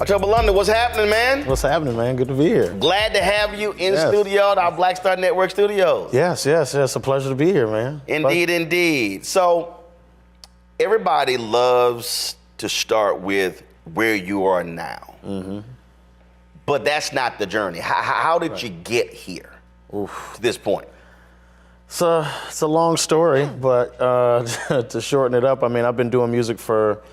October London, what's happening, man? What's happening, man? Good to be here. Glad to have you in studio at our Black Star Network studios. Yes. It's a pleasure to be here, man. Indeed. So, everybody loves to start with where you are now. Mm-hmm. But that's not the journey. How did you get here to this point? It's a long story, but to shorten it up, I mean, I've been doing music for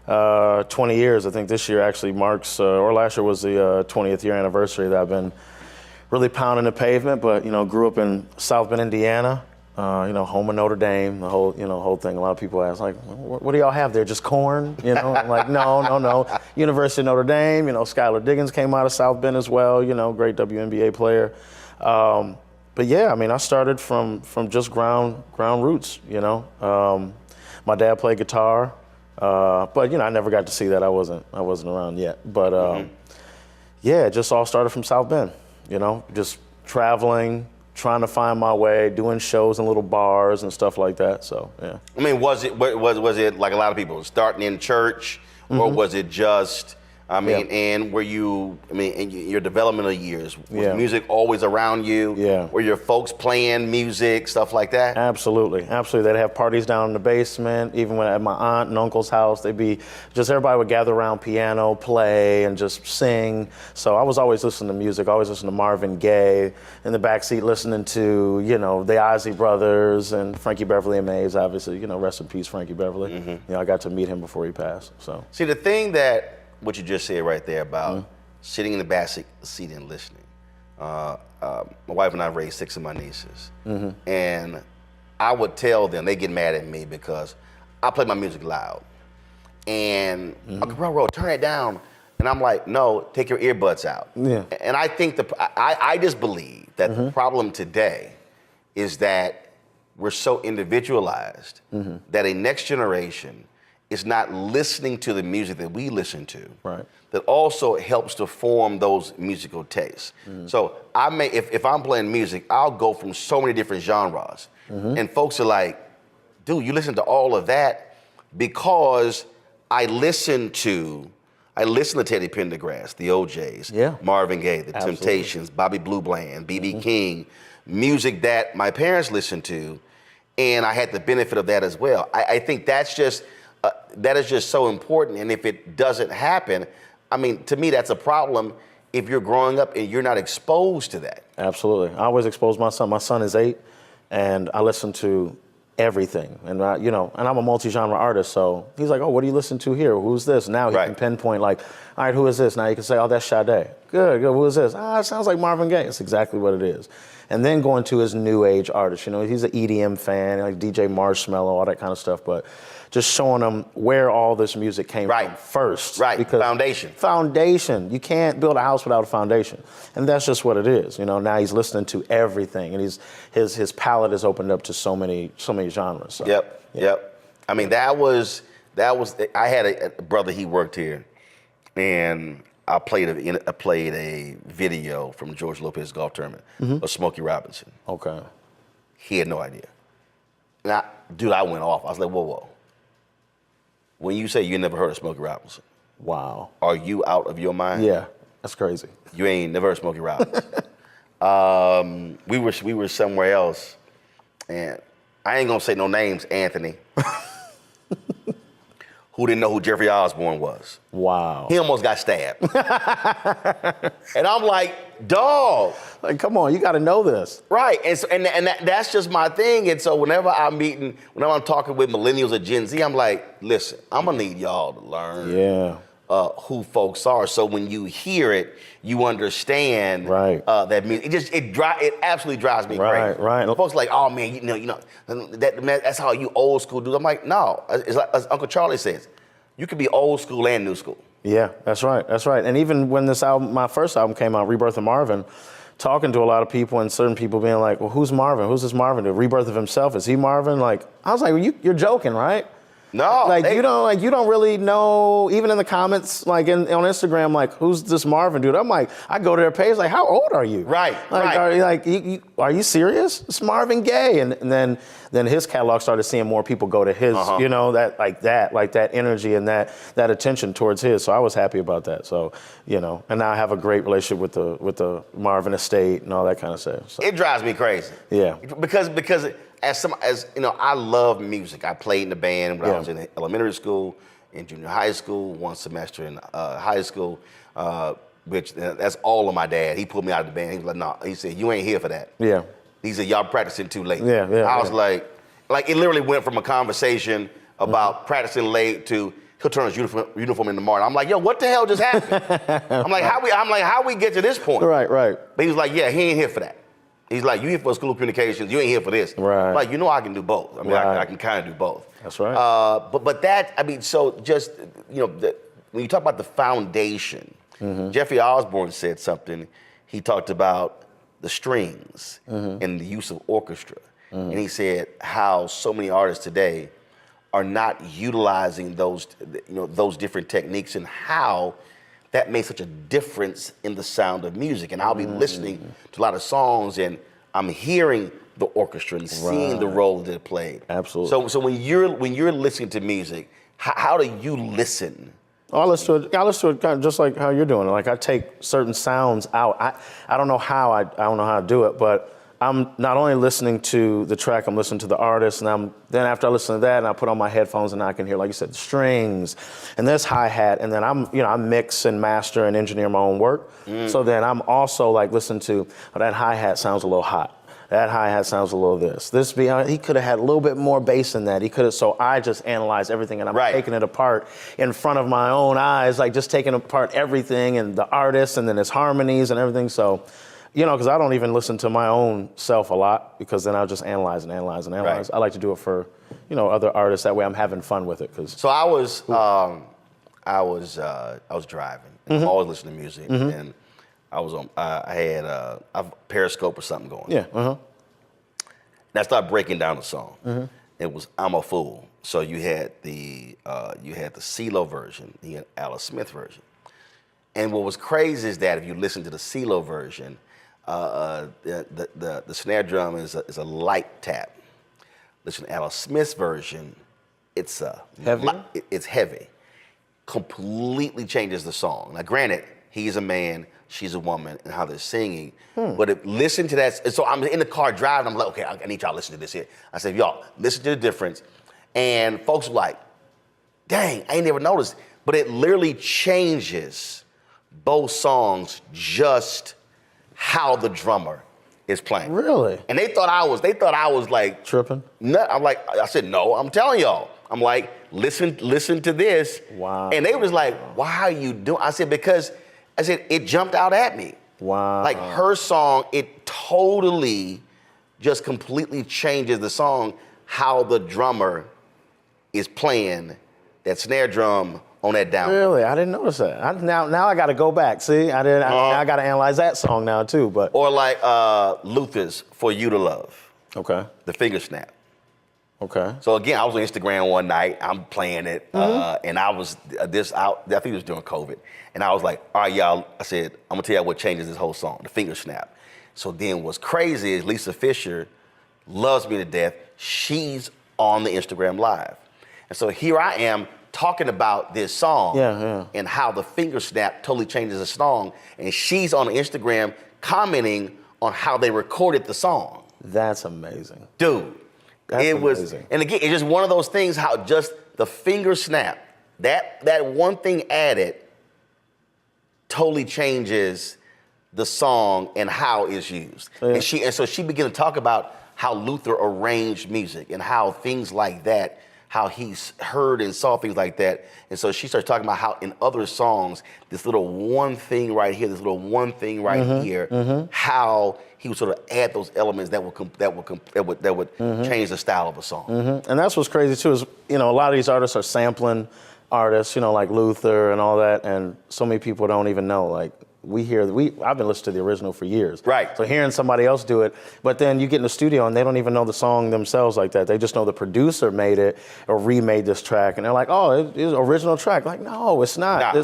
20 years. I think this year actually marks, or last year was the 20th year anniversary that I've been really pounding the pavement, but, grew up in South Bend, Indiana, home of Notre Dame, the whole thing. A lot of people ask, like, what do y'all have there, just corn? I'm like, no. University of Notre Dame, Skylar Diggins came out of South Bend as well, great WNBA player. But yeah, I mean, I started from just ground roots, My dad played guitar. But I never got to see that. I wasn't around yet. But yeah, it just all started from South Bend. Just traveling, trying to find my way, doing shows in little bars and stuff like that. So yeah. I mean, was it like a lot of people starting in church, or was it just? And were you? In your developmental years, was music always around you? Yeah. Were your folks playing music, stuff like that? Absolutely. They'd have parties down in the basement. Even when at my aunt and uncle's house, they'd be everybody would gather around piano, play, and just sing. So I was always listening to music. Always listening to Marvin Gaye in the backseat, listening to the Isley Brothers and Frankie Beverly and Mays. Obviously, rest in peace, Frankie Beverly. Mm-hmm. I got to meet him before he passed. So see the thing that. What you just said right there about sitting in the back seat and listening. My wife and I raised 6 of my nieces. Mm-hmm. And I would tell them, they get mad at me because I play my music loud. And Uncle Bro, turn it down. And I'm like, no, take your earbuds out. Yeah. And I think I just believe that the problem today is that we're so individualized that a next generation is not listening to the music that we listen to. Right. That also helps to form those musical tastes. So if I'm playing music, I'll go from so many different genres. And folks are like, dude, you listen to all of that? Because I listen to Teddy Pendergrass, the OJs, Marvin Gaye, the Temptations, Bobby Blue Bland, B.B. King, music that my parents listened to, and I had the benefit of that as well. I think that is just so important, and if it doesn't happen, I mean, to me, that's a problem if you're growing up and you're not exposed to that. Absolutely. I always expose my son. My son is 8, and I listen to everything. And and I'm a multi-genre artist, so he's like, oh, what do you listen to here? Who's this? Now he can pinpoint, like, all right, who is this? Now you can say, oh, that's Sade. Good. Who is this? It sounds like Marvin Gaye. It's exactly what it is. And then going to his new age artists, he's an EDM fan, like DJ Marshmello, all that kind of stuff, but just showing him where all this music came from first. Right, because Foundation. You can't build a house without a foundation. And that's just what it is. Now he's listening to everything, and his palette is opened up to so many genres. So, Yep. I mean, that was. I had a brother. He worked here, and I played a video from George Lopez golf tournament of Smokey Robinson. Okay. He had no idea. And I went off. I was like, whoa. When you say you never heard of Smokey Robinson, wow, are you out of your mind? Yeah, that's crazy. You ain't never heard of Smokey Robinson. We were somewhere else, and I ain't gonna say no names. Anthony, who didn't know who Jeffrey Osborne was. Wow. He almost got stabbed. And I'm like, dog. Like, come on, you got to know this. Right, and that's just my thing. And so whenever I'm talking with millennials or Gen Z, I'm like, listen, I'm gonna need y'all to learn who folks are. So when you hear it, you understand that music. It absolutely drives me crazy. Right. Folks are like, oh man, that's how you old school do. I'm like, no. It's like as Uncle Charlie says, you can be old school and new school. Yeah, that's right. And even when my first album came out, Rebirth of Marvin, talking to a lot of people and certain people being like, well, who's Marvin? Who's this Marvin? The rebirth of himself? Is he Marvin? Like, I was like, well, you're joking, right? No, Like you don't really know, even in the comments, like on Instagram, like who's this Marvin dude? I'm like, I go to their page, like, how old are you? Right, like, right. Are you serious? It's Marvin Gaye, and then his catalog started seeing more people go to his, you know, that energy and that attention towards his. So I was happy about that. So, you know, and now I have a great relationship with the Marvin estate and all that kind of stuff. So. It drives me crazy. Yeah. Because as you know, I love music. I played in the band when I was in elementary school, in junior high school, one semester in high school, which that's all of my dad. He pulled me out of the band. He was like, no, he said, you ain't here for that. Yeah. He said, y'all practicing too late. Yeah. I was like it literally went from a conversation about practicing late to he'll turn his uniform in the morning. I'm like, yo, what the hell just happened? I'm like, how we get to this point? Right. But he was like, yeah, he ain't here for that. He's like, you here for school of communications, you ain't here for this. Right. Like, you know I can do both. I mean, I can kind of do both. That's right. But that, I mean, so just, you know, when you talk about the foundation, Jeffrey Osborne said something. He talked about the strings and the use of orchestra. And he said how so many artists today are not utilizing those, you know, those different techniques and how that makes such a difference in the sound of music. And I'll be listening to a lot of songs and I'm hearing the orchestra and seeing the role that it played. Absolutely. So when you're listening to music, how do you listen? I listen to it kind of just like how you're doing it. Like I take certain sounds out. I don't know how I don't know how to do it, but I'm not only listening to the track, I'm listening to the artist, and then after I listen to that, and I put on my headphones, and I can hear, like you said, the strings, and this hi-hat, and then I mix and master and engineer my own work. So then I'm also like listening to, oh, that hi-hat sounds a little hot. That hi-hat sounds a little this. He could have had a little bit more bass in that. So I just analyze everything, and I'm taking it apart in front of my own eyes, like just taking apart everything, and the artist, and then his harmonies and everything. So. You know, because I don't even listen to my own self a lot because then I'll just analyze and analyze and analyze. I like to do it for, you know, other artists. That way I'm having fun with it. So I was driving. And I'm always listening to music, and I was on. I had a Periscope or something going. Yeah. And I started breaking down the song. It was "I'm a Fool." So you had the CeeLo version, you had Alice Smith version, and what was crazy is that if you listen to the CeeLo version. The snare drum is a light tap. Listen to Alice Smith's version, it's heavy. It's heavy. Completely changes the song. Now, granted, he's a man, she's a woman, and how they're singing. But listen to that. So I'm in the car driving. I'm like, okay, I need y'all to listen to this here. I said, y'all, listen to the difference. And folks were like, dang, I ain't never noticed. But it literally changes both songs just how the drummer is playing. Really? And they thought I was like tripping. No, I said, no, I'm telling y'all. I'm like, listen to this. Wow. And they was like, why are you doing? I said, because it jumped out at me. Wow. Like her song, it totally just completely changes the song, how the drummer is playing that snare drum on that down. Really? I didn't notice that. Now I got to go back. See, I got to analyze that song now too. But or like Luther's "For You to Love." Okay. The finger snap. Okay. So again, I was on Instagram one night. I'm playing it, and I was I think it was during COVID, and I was like, all right, y'all. I said, I'm gonna tell y'all what changes this whole song: the finger snap. So then, what's crazy is Lisa Fisher loves me to death. She's on the Instagram Live, and so here I am. Talking about this song and how the finger snap totally changes the song, and she's on Instagram commenting on how they recorded the song. That's amazing, dude. It was, and again, it's just one of those things. How just the finger snap, that one thing added, totally changes the song and how it's used. And so she began to talk about how Luther arranged music and how things like that. How he's heard and saw things like that. And so she starts talking about how in other songs, this little one thing right here, this little one thing right here, how he would sort of add those elements that would change the style of a song. And that's what's crazy too, is, you know, a lot of these artists are sampling artists, you know, like Luther and all that, and so many people don't even know, like, I've been listening to the original for years. Right. So hearing somebody else do it, but then you get in the studio and they don't even know the song themselves like that. They just know the producer made it or remade this track, and they're like, oh, it's an original track. Like, no, it's not. Nah.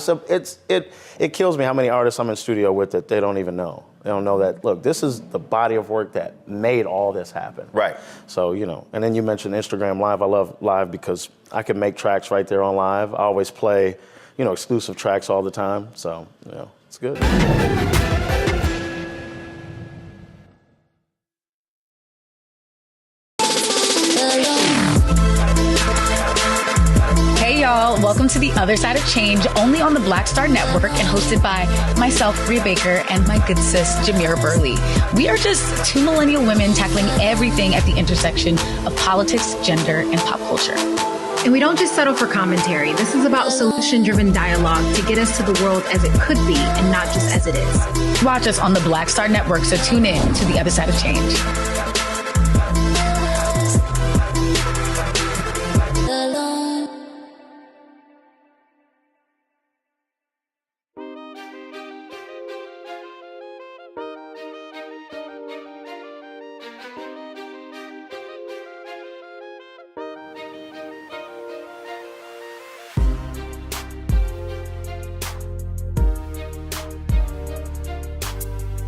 It kills me how many artists I'm in studio with that they don't even know. They don't know that, look, this is the body of work that made all this happen. Right. So, and then you mentioned Instagram Live. I love Live because I can make tracks right there on Live. I always play, exclusive tracks all the time. So, it's good. Hey y'all, welcome to The Other Side of Change, only on the Black Star Network and hosted by myself, Bria Baker, and my good sis, Jamira Burley. We are just two millennial women tackling everything at the intersection of politics, gender, and pop culture. And we don't just settle for commentary. This is about solution-driven dialogue to get us to the world as it could be and not just as it is. Watch us on the Black Star Network, so tune in to The Other Side of Change.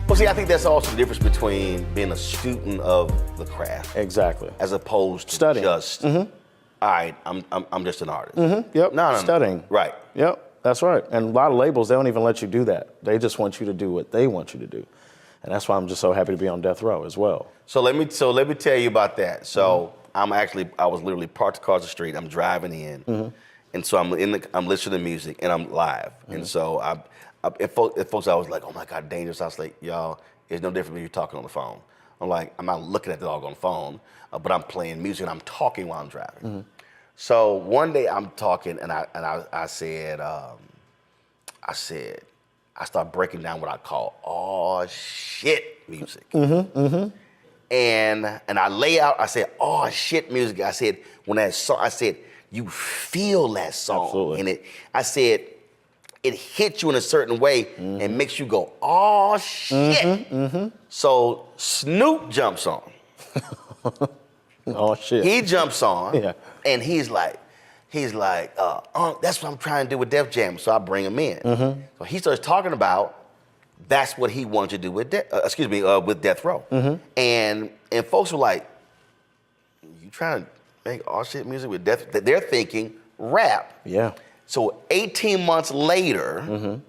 Well, see, I think that's also the difference between being a student of the craft. Exactly. As opposed to studying. Just, all right, I'm just an artist. Yep, No, studying. Right. Yep, that's right. And a lot of labels, they don't even let you do that. They just want you to do what they want you to do. And that's why I'm just so happy to be on Death Row as well. So let me tell you about that. So I was literally parked across the street. I'm driving in, and so I'm listening to music, and I'm live. And so if folks, I was like, oh my God, dangerous. I was like, y'all, it's no different when you're talking on the phone. I'm like, I'm not looking at the doggone phone, but I'm playing music and I'm talking while I'm driving. So one day I'm talking, and I said, I start breaking down what I call oh shit music. And I lay out, I said, oh shit music. I said, when that song, I said, you feel that song. Absolutely. And I said, it hits you in a certain way and makes you go, oh shit. So Snoop jumps on. Oh shit. He jumps on, Yeah. and he's like, that's what I'm trying to do with Def Jam. So I bring him in. So he starts talking about that's what he wanted to do with with Death Row. And folks were like, you trying to make all shit music with Death? They're thinking rap. Yeah. So 18 months later,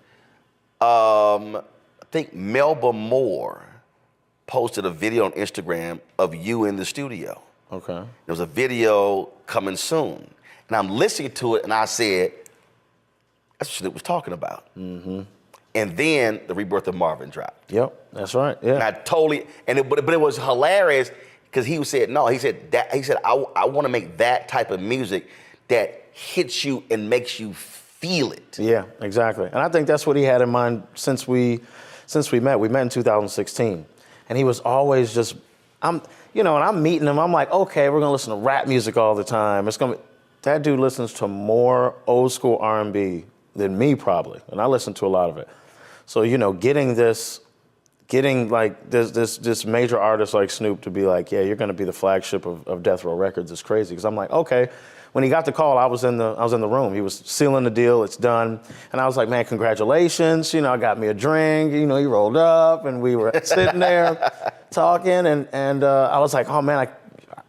I think Melba Moore posted a video on Instagram of you in the studio. Okay. There was a video coming soon. And I'm listening to it, and I said, that's what Snoop was talking about. And then the rebirth of Marvin dropped. Yep, that's right. Yeah. And I totally, but it was hilarious because he said, I want to make that type of music that hits you and makes you feel it. Yeah, exactly. And I think that's what he had in mind since we met. We met in 2016. And he was always just, and I'm meeting him, I'm like, okay, we're gonna listen to rap music all the time. That dude listens to more old school R&B than me probably, and I listen to a lot of it. So, getting this major artist like Snoop to be like, yeah, you're gonna be the flagship of Death Row Records is crazy. Because I'm like, okay. When he got the call, I was in the room. He was sealing the deal. It's done. And I was like, man, congratulations. I got me a drink. He rolled up, and we were sitting there talking. And I was like, oh man,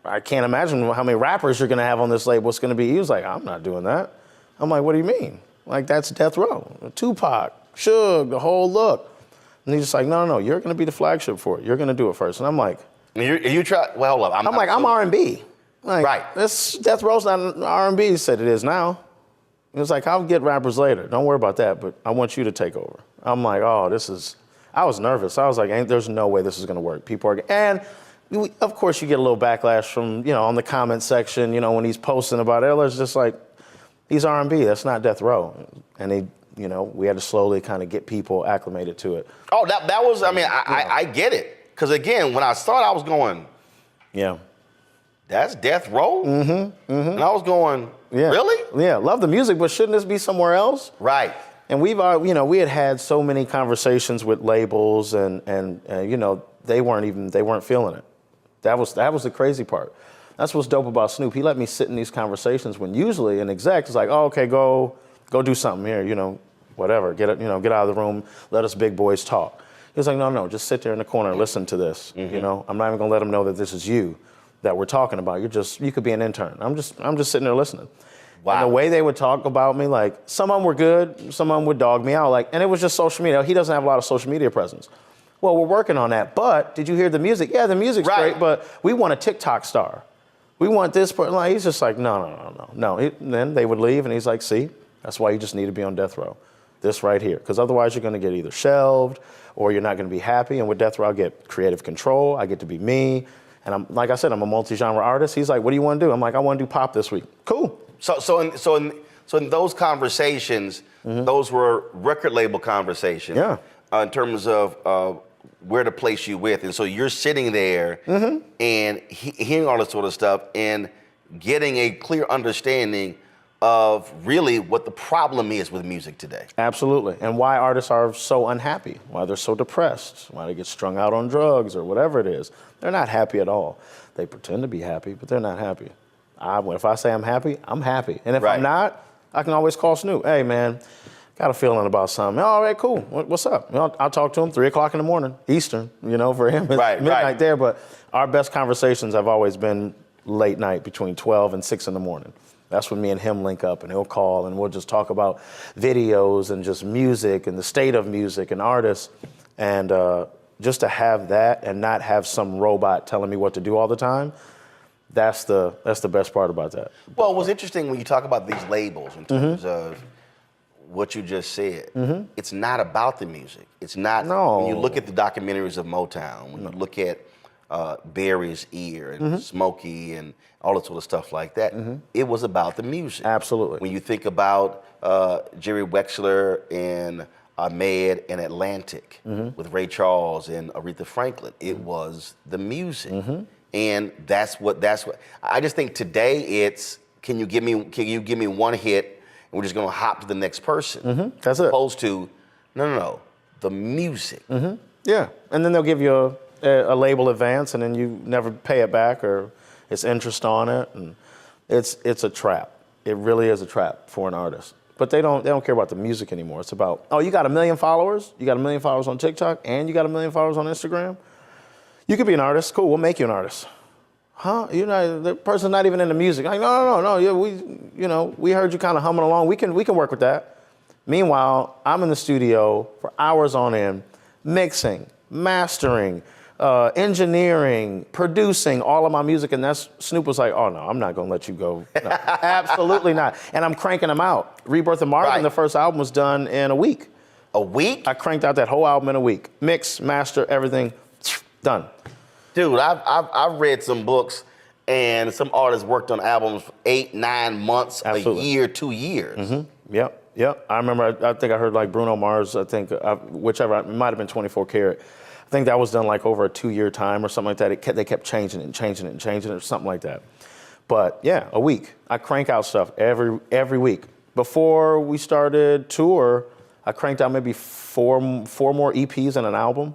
I can't imagine how many rappers you're gonna have on this label. What's gonna be? He was like, I'm not doing that. I'm like, what do you mean? Like, that's Death Row, Tupac, Suge, the whole look. And he's just like, no, you're gonna be the flagship for it. You're gonna do it first. And I'm like, you try. Well, hold up. I'm R&B. Like, right. This Death Row's not R&B. He said it is now. It was like, I'll get rappers later. Don't worry about that, but I want you to take over. I'm like, I was nervous. I was like, there's no way this is gonna work. And of course you get a little backlash from, on the comment section, when he's posting about it. It's just like, he's R&B, that's not Death Row. And we had to slowly kind of get people acclimated to it. Oh, that was, I get it. Because again, when I started, I was going, yeah. That's Death Row? And I was going, really? Yeah, love the music, but shouldn't this be somewhere else? Right. And we've, we had so many conversations with labels, and they weren't feeling it. That was the crazy part. That's what's dope about Snoop. He let me sit in these conversations when usually an exec is like, oh, okay, go do something here, whatever. Get out of the room. Let us big boys talk. He was like, no, just sit there in the corner and listen to this. Mm-hmm. I'm not even gonna let them know that this is you that we're talking about. You could be an intern. I'm just sitting there listening. Wow. And the way they would talk about me, like some of them were good, some of them would dog me out, and it was just social media. He doesn't have a lot of social media presence. Well, we're working on that, but did you hear the music? Yeah, the music's great, but we want a TikTok star. We want this person. Like, he's just like, no. Then they would leave, and he's like, see, that's why you just need to be on death row. This right here, because otherwise you're going to get either shelved or you're not going to be happy. And with death row, I get creative control. I get to be me. And I'm like I said, I'm a multi-genre artist. He's like, what do you want to do? I'm like, I want to do pop this week. Cool. So in those conversations, those were record label conversations. Yeah. In terms of where to place you with, and so you're sitting there and hearing all this sort of stuff and getting a clear understanding of really what the problem is with music today. Absolutely. And why artists are so unhappy, why they're so depressed, why they get strung out on drugs or whatever it is. They're not happy at all. They pretend to be happy, but they're not happy. If I say I'm happy, I'm happy. And if I'm not, I can always call Snoop. Hey, man, got a feeling about something. All right, cool. What's up? I'll talk to him 3 o'clock in the morning, Eastern, for him. It's midnight there. But our best conversations have always been late night between 12 and 6 in the morning. That's when me and him link up, and he'll call, and we'll just talk about videos and just music and the state of music and artists. And just to have that and not have some robot telling me what to do all the time, that's the best part about that. Well, it was interesting when you talk about these labels in terms of what you just said. It's not about the music. It's not. No. When you look at the documentaries of Motown, when you look at Barry's Ear and Smokey and all that sort of stuff like that, it was about the music. Absolutely. When you think about Jerry Wexler and Ahmed and Atlantic with Ray Charles and Aretha Franklin, it was the music. And that's what I just think today it's can you give me one hit and we're just gonna hop to the next person. That's it. Opposed to no, the music. Yeah, and then they'll give you a label advance, and then you never pay it back, or it's interest on it, and it's a trap. It really is a trap for an artist. But they don't care about the music anymore. It's about, oh, you got 1 million followers, you got 1 million followers on TikTok, and you got 1 million followers on Instagram. You could be an artist. Cool, we'll make you an artist. Huh? The person's not even into music. Like, no. Yeah, we heard you kind of humming along. We can work with that. Meanwhile, I'm in the studio for hours on end, mixing, mastering, engineering, producing all of my music, and Snoop was like, oh no, I'm not gonna let you go. No, absolutely not. And I'm cranking them out. Rebirth of Marvin, the first album was done in a week. A week? I cranked out that whole album in a week. Mix, master, everything, done. Dude, I've read some books, and some artists worked on albums for 8, 9 months, Absolutely. a year, 2 years. Yep. I remember, I think I heard like Bruno Mars, whichever, it might have been 24 Karat. I think that was done like over a 2-year time or something like that. They kept changing it or something like that. But yeah, a week. I crank out stuff every week. Before we started tour, I cranked out maybe four more EPs and an album,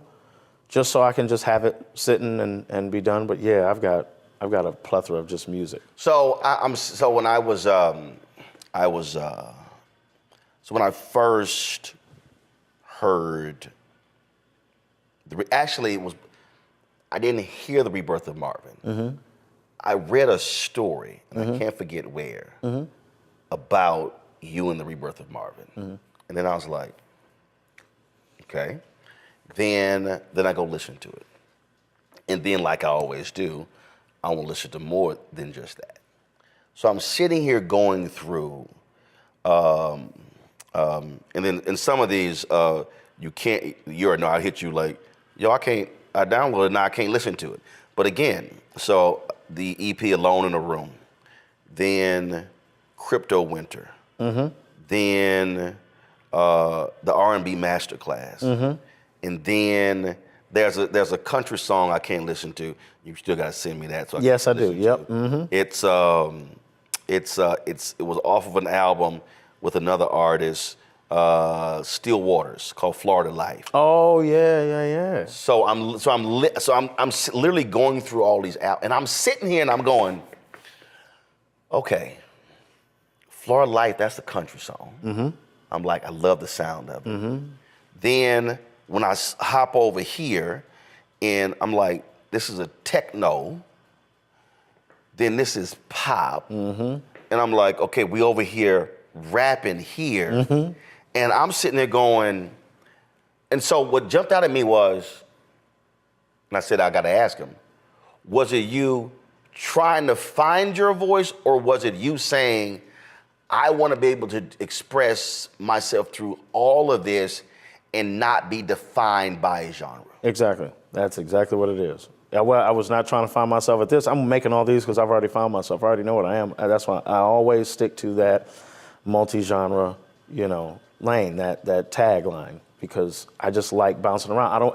just so I can just have it sitting and be done. But yeah, I've got a plethora of just music. So when I first heard I didn't hear the Rebirth of Marvin. I read a story, and I can't forget where, about you and the Rebirth of Marvin. And then I was like, okay. Then I go listen to it. And then, like I always do, I want to listen to more than just that. So I'm sitting here going through, and then in some of these, I'll hit you like, yo, I downloaded it, now I can't listen to it. But again, so the EP Alone in a Room, then Crypto Winter, then the R&B Masterclass, and then there's a country song I can't listen to. You still gotta send me that. So Yes, I do. Yep. It was off of an album with another artist, Still Waters called Florida Life. Oh yeah. So I'm literally going through all these out, and I'm sitting here and I'm going, okay, Florida Life, that's a country song. Mm-hmm. I'm like, I love the sound of it. Mm-hmm. Then when I hop over here, and I'm like, this is a techno. Then this is pop, and I'm like, okay, we over here rapping here, and I'm sitting there going, and so what jumped out at me was, and I said I got to ask him, was it you trying to find your voice, or was it you saying, I want to be able to express myself through all of this and not be defined by a genre? Exactly. That's exactly what it is. Yeah, well, I was not trying to find myself at this. I'm making all these because I've already found myself. I already know what I am. That's why I always stick to that multi-genre, lane, that tagline, because I just like bouncing around.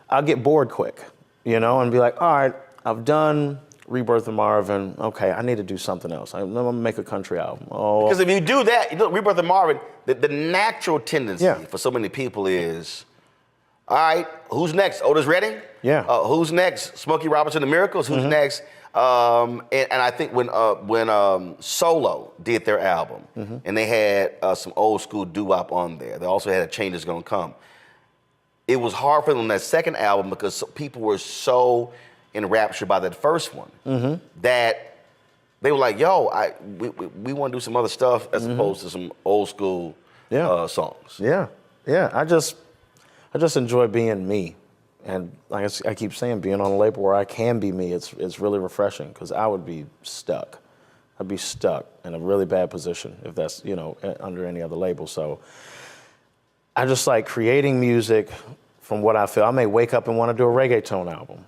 I'll get bored quick, and be like, all right, I've done Rebirth of Marvin. Okay, I need to do something else. I'm gonna make a country album. Oh, because if you do that, Rebirth of Marvin, the natural tendency for so many people is, all right, who's next? Otis Redding? Yeah. Who's next? Smokey Robinson, The Miracles? Who's next? And I think when Solo did their album, and they had some old school doo-wop on there, they also had A Change Is Gonna Come. It was hard for them on that second album because people were so enraptured by that first one that they were like, yo, we want to do some other stuff as opposed to some old school songs. Yeah. I just enjoy being me. And like I keep saying, being on a label where I can be me, it's really refreshing, because I would be stuck. I'd be stuck in a really bad position if that's, under any other label. So I just like creating music from what I feel. I may wake up and want to do a reggaeton album,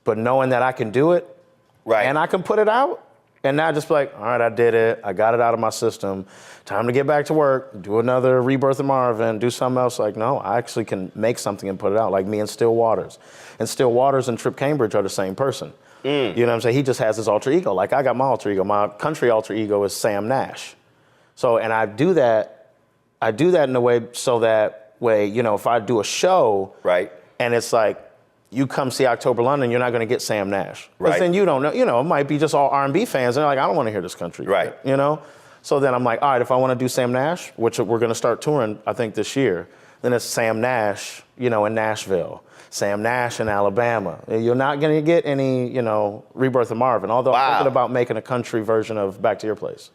but knowing that I can do it, right, and I can put it out, and not just be like, all right, I did it, I got it out of my system, time to get back to work, do another Rebirth of Marvin, do something else. Like, no, I actually can make something and put it out, like me and Still Waters. And Still Waters and Trip Cambridge are the same person. You know what I'm saying? He just has his alter ego. Like, I got my alter ego. My country alter ego is Sam Nash. So, and I do that in a way so that way, if I do a show, right, and it's like, you come see October London, you're not going to get Sam Nash. Because right, then you don't know, it might be just all R&B fans. And they're like, I don't want to hear this country. Right. So then I'm like, all right, if I want to do Sam Nash, which we're going to start touring, I think, this year, then it's Sam Nash, in Nashville, Sam Nash in Alabama. You're not going to get any, Rebirth of Marvin, although I'm thinking about making a country version of Back to Your Place.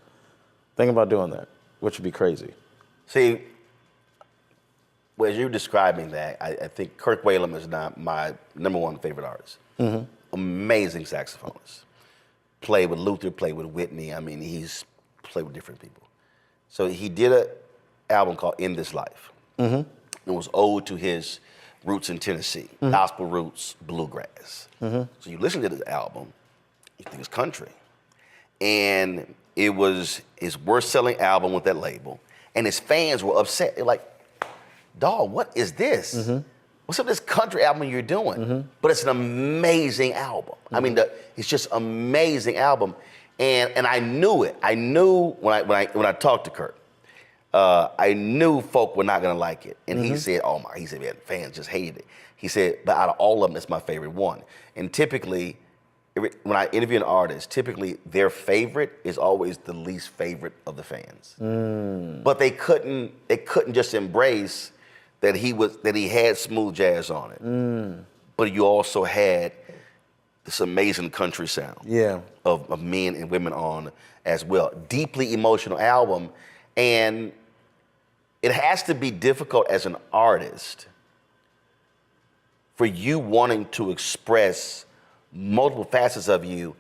Thinking about doing that, which would be crazy. See, well, as you're describing that, I think Kirk Whalum is not my number one favorite artist. Amazing saxophonist. Played with Luther, played with Whitney. I mean, he's played with different people. So he did an album called In This Life. It was ode to his roots in Tennessee, gospel roots, bluegrass. So you listen to this album, you think it's country. And it was his worst-selling album with that label. And his fans were upset. They're like, dog, what is this? What's up with this country album you're doing? But it's an amazing album. I mean, it's just amazing album. And I knew it. I knew when I talked to Kurt, I knew folk were not gonna like it. And he said, man, fans just hated it. He said, but out of all of them, it's my favorite one. And typically, when I interview an artist, typically their favorite is always the least favorite of the fans. But they couldn't just embrace that he had smooth jazz on it. But you also had this amazing country sound of men and women on as well. Deeply emotional album. And it has to be difficult as an artist for you wanting to express multiple facets of you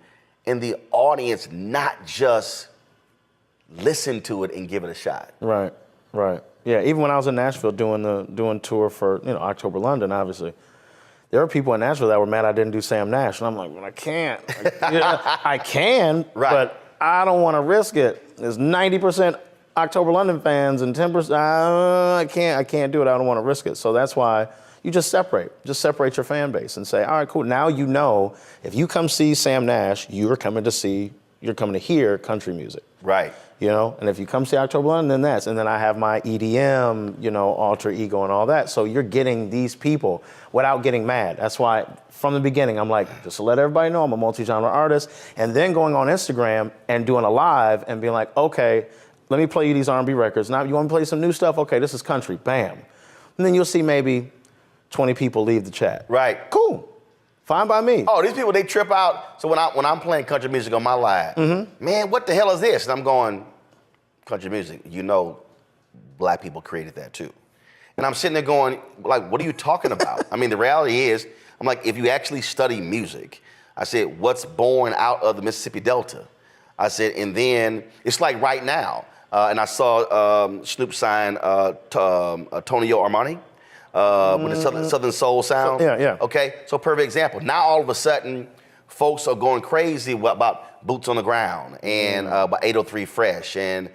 and the audience not just listen to it and give it a shot. Right. Yeah, even when I was in Nashville doing tour for, October London, obviously, there were people in Nashville that were mad I didn't do Sam Nash. And I'm like, well, I can't. I can, but I don't want to risk it. There's 90% October London fans and 10%, I can't do it. I don't want to risk it. So that's why you just separate your fan base and say, all right, cool. Now if you come see Sam Nash, you're coming to see You're coming to hear country music. Right. You know, and if you come see October London, then and then I have my EDM, you know, alter ego and all that. So you're getting these people without getting mad. That's why from the beginning, I'm like, just to let everybody know I'm a multi-genre artist. And then going on Instagram and doing a live and being like, okay, let me play you these R&B records. Now you want to play some new stuff? Okay, this is country, bam. And then you'll see maybe 20 people leave the chat. Right. Cool. Fine by me. Oh, these people, they trip out. So when I'm playing country music on my live, man, what the hell is this? And I'm going, country music, you know, black people created that too. And I'm sitting there going, like, what are you talking about? I mean, the reality is, I'm like, if you actually study music, I said, what's born out of the Mississippi Delta? I said, and then it's like right now, and I saw Snoop sign Tonio Armani. With the Southern Soul sound. Yeah. Okay, so perfect example. Now all of a sudden, folks are going crazy about Boots on the Ground and about 803 Fresh and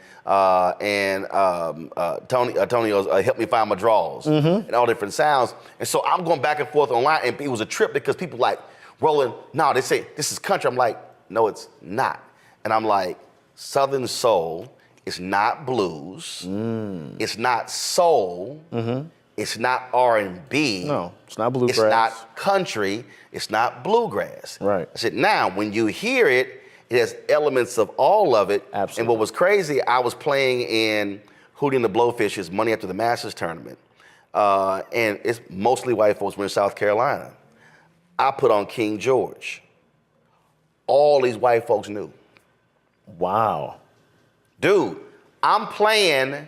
Tonio's Help Me Find My Draws and all different sounds. And so I'm going back and forth online, and it was a trip because people like rolling. No, they say this is country. I'm like, no, it's not. And I'm like, Southern Soul is not blues. It's not soul. It's not R&B. No, it's not bluegrass. It's not country. It's not bluegrass. Right. I said, now, when you hear it, it has elements of all of it. Absolutely. And what was crazy, I was playing in Hootie and the Blowfish's Money After the Masters tournament. And it's mostly white folks. We're in South Carolina. I put on King George. All these white folks knew. Wow. Dude, I'm playing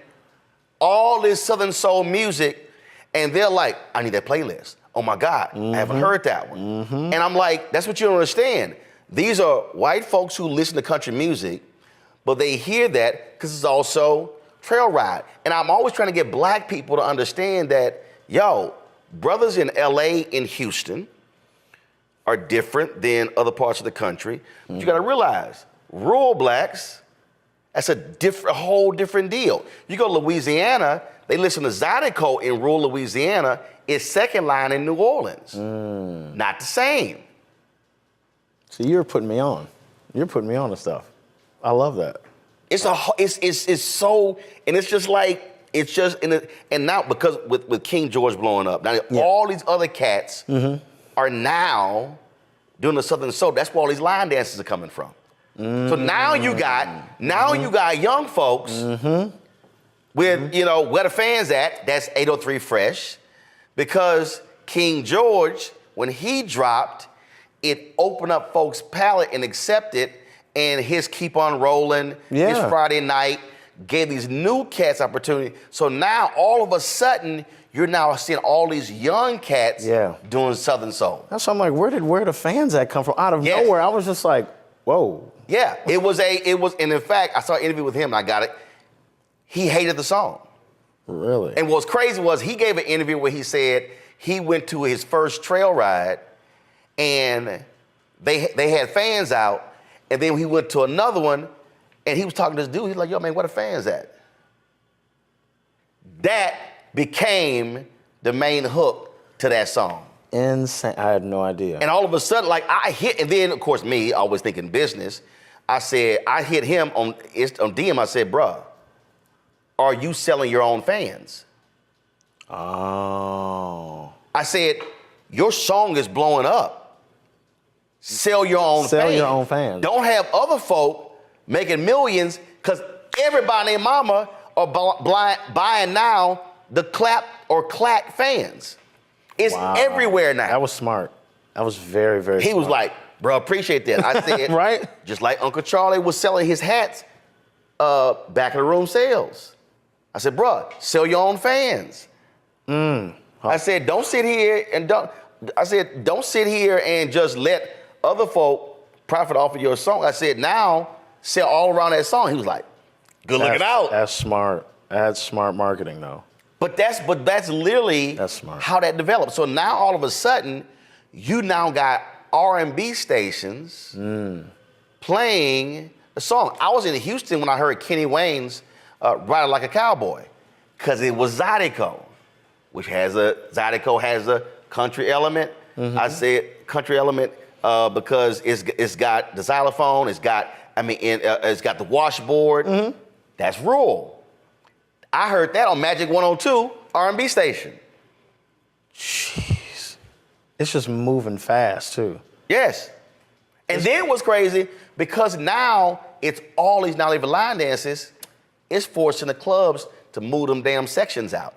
all this Southern Soul music, and they're like, I need that playlist. Oh my God, I haven't heard that one. And I'm like, that's what you don't understand. These are white folks who listen to country music, but they hear that because it's also trail ride. And I'm always trying to get black people to understand that, yo, brothers in LA and Houston are different than other parts of the country. But you gotta realize, rural blacks, that's a whole different deal. You go to Louisiana, they listen to Zydeco in rural Louisiana. It's second line in New Orleans. Not the same. See, you're putting me on. You're putting me on to stuff. I love that. It's so, and it's just like, it's just, and now because with King George blowing up, now all these other cats are now doing the Southern Soul. That's where all these line dances are coming from. So now you got young folks with, you know, where the fans at, that's 803 Fresh, because King George, when he dropped, it opened up folks' palate and accepted, and his Keep On Rolling, his Friday Night, gave these new cats opportunity. So now all of a sudden, you're now seeing all these young cats doing Southern Soul. That's why I'm like, where the fans at come from? Out of nowhere, I was just like, whoa. Yeah, and in fact, I saw an interview with him and I got it. He hated the song. Really? And what's crazy was he gave an interview where he said he went to his first trail ride and they had fans out, and then he went to another one and he was talking to this dude. He's like, yo, man, where the fans at? That became the main hook to that song. Insane. I had no idea. And all of a sudden, like I hit, and then of course me, always thinking business, I hit him on DM, I said, bruh, are you selling your own fans? Oh. I said, your song is blowing up. Sell your own fans. Sell your own fans. Don't have other folk making millions, because everybody and mama are buying now the clap or clack fans. It's everywhere now. That was smart. That was very, very smart. He was like, bro, appreciate that. I said, right? Just like Uncle Charlie was selling his hats, back of the room sales. I said, bro, sell your own fans. I said, don't sit here and just let other folk profit off of your song. I said, now sell all around that song. He was like, good looking out. That's smart. That's smart marketing, though. But that's literally how that developed. So now all of a sudden, you now got R&B stations playing the song. I was in Houston when I heard Kenny Wayne's Ride Like a Cowboy, because it was Zydeco, Zydeco has a country element. I said country element because it's got the xylophone, it's got it's got the washboard. That's rural. I heard that on Magic 102 R&B station. Jeez. It's just moving fast, too. Yes. And then what's crazy, because now it's all these not even line dances, it's forcing the clubs to move them damn sections out.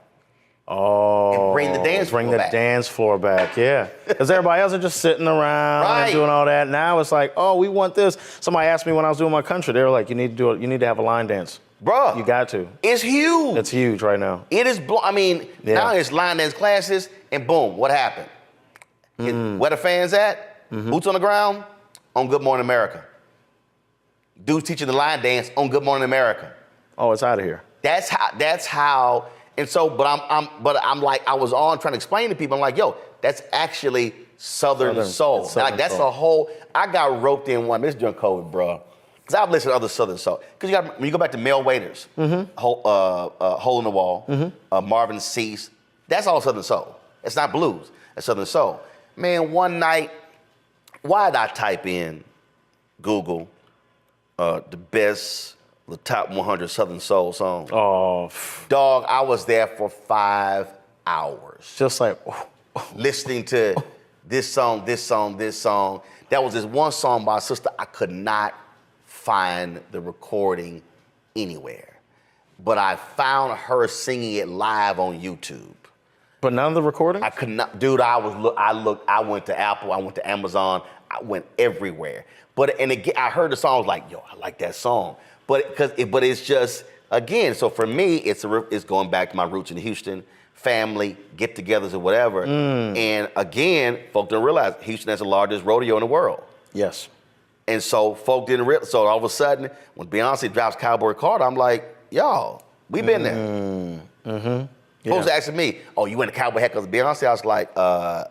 Oh. And bring the dance floor back. Dance floor back, yeah. Because everybody else are just sitting around and doing all that. Now it's like, oh, we want this. Somebody asked me when I was doing my country, they were like, you need to do it. You need to have a line dance. Bruh. You got to. It's huge. It's huge right now. It is, now it's line dance classes, and boom, what happened? Where the fans at? Boots on the ground? On Good Morning America. Dudes teaching the line dance on Good Morning America. Oh, it's out of here. That's how, and so, but I'm like, I was on trying to explain to people, I'm like, yo, that's actually Southern soul. Like, that's a whole, I got roped in one, this during COVID, bro. Because I've listened to other Southern soul. Because when you go back to Mel Waiters, Hole in the Wall, Marvin Gaye, that's all Southern soul. It's not blues, it's Southern soul. Man, one night, why did I type in Google the top 100 Southern soul songs? Oh. Dog, I was there for 5 hours. Just like, listening to this song. That was this one song by a sister. I could not find the recording anywhere. But I found her singing it live on YouTube. But none of the recording? I could not, dude. I went to Apple. I went to Amazon. I went everywhere. And again, I heard the song. I was like, yo, I like that song. But it's just, again. So for me, it's going back to my roots in Houston, family, get-togethers or whatever. And again, folk don't realize Houston has the largest rodeo in the world. Yes. And so folk didn't realize. So all of a sudden, when Beyonce drops Cowboy Carter, I'm like, y'all, we been there. Folks asking me, oh, you went to cowboy hat because of Beyonce? I was like,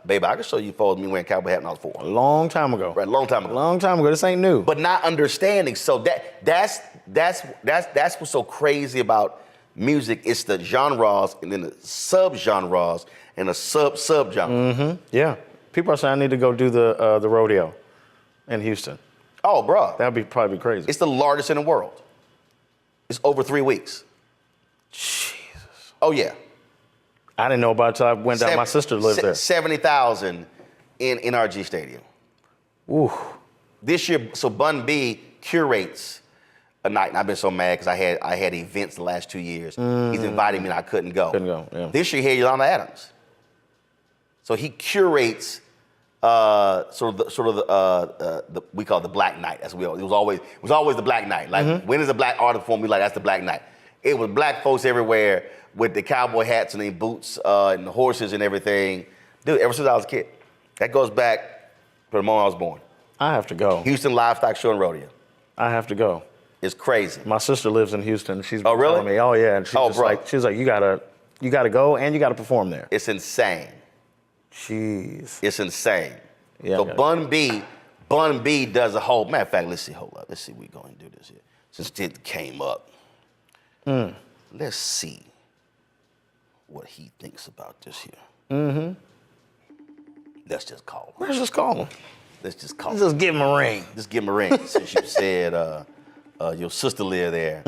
baby, I can show you photos of me wearing cowboy hat when I was 4. A long time ago. Right, a long time ago. Long time ago. This ain't new. But not understanding. So that's what's so crazy about music. It's the genres and then the sub-genres and the sub-genre. Yeah. People are saying I need to go do the rodeo in Houston. Oh, bro. That'd be probably crazy. It's the largest in the world. It's over 3 weeks. Jesus. Oh, yeah. I didn't know about it until I went down. My sister lived there. 70,000 in NRG Stadium. Ooh. This year, so Bun B curates a night, and I've been so mad because I had events the last 2 years. He's invited me and I couldn't go. Yeah. This year he had Yolanda Adams. So he curates the we call it the Black Night. That's what it was always the Black Night. Like when is a black artist perform? We like that's the Black Night. It was black folks everywhere with the cowboy hats and the boots and the horses and everything. Dude, ever since I was a kid. That goes back to the moment I was born. I have to go. Houston Livestock Show and Rodeo. I have to go. It's crazy. My sister lives in Houston. She's been really? telling me, oh yeah, and she's like, you gotta go and you gotta perform there. It's insane. Jeez. It's insane. Yeah, so Bun B does a whole, matter of fact, let's see what we're going to do this here. Since it came up. Let's see what he thinks about this here. Let's just call him. Let's just call him. Let's just call him. Just give him a ring. Just give him a ring. Since you said your sister lived there.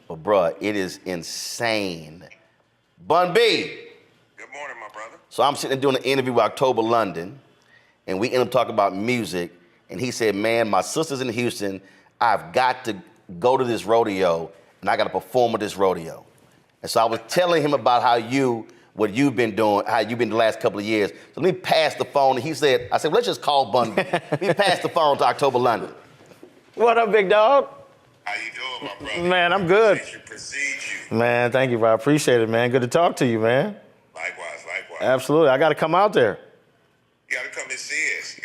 But bruh, it is insane. Bun B. Good morning, my brother. So I'm sitting there doing an interview with October London, and we end up talking about music, and he said, man, my sister's in Houston. I've got to go to this rodeo, and I got to perform at this rodeo. And so I was telling him about what you've been doing, how you've been the last couple of years. So let me pass the phone. And I said, well, let's just call Bun B. Let me pass the phone to October London. What up, big dog? How you doing, my brother? Man, I'm good. I should precede you. Man, thank you, bro. I appreciate it, man. Good to talk to you, man. Likewise. Absolutely. I got to come out there. You got to come and see us.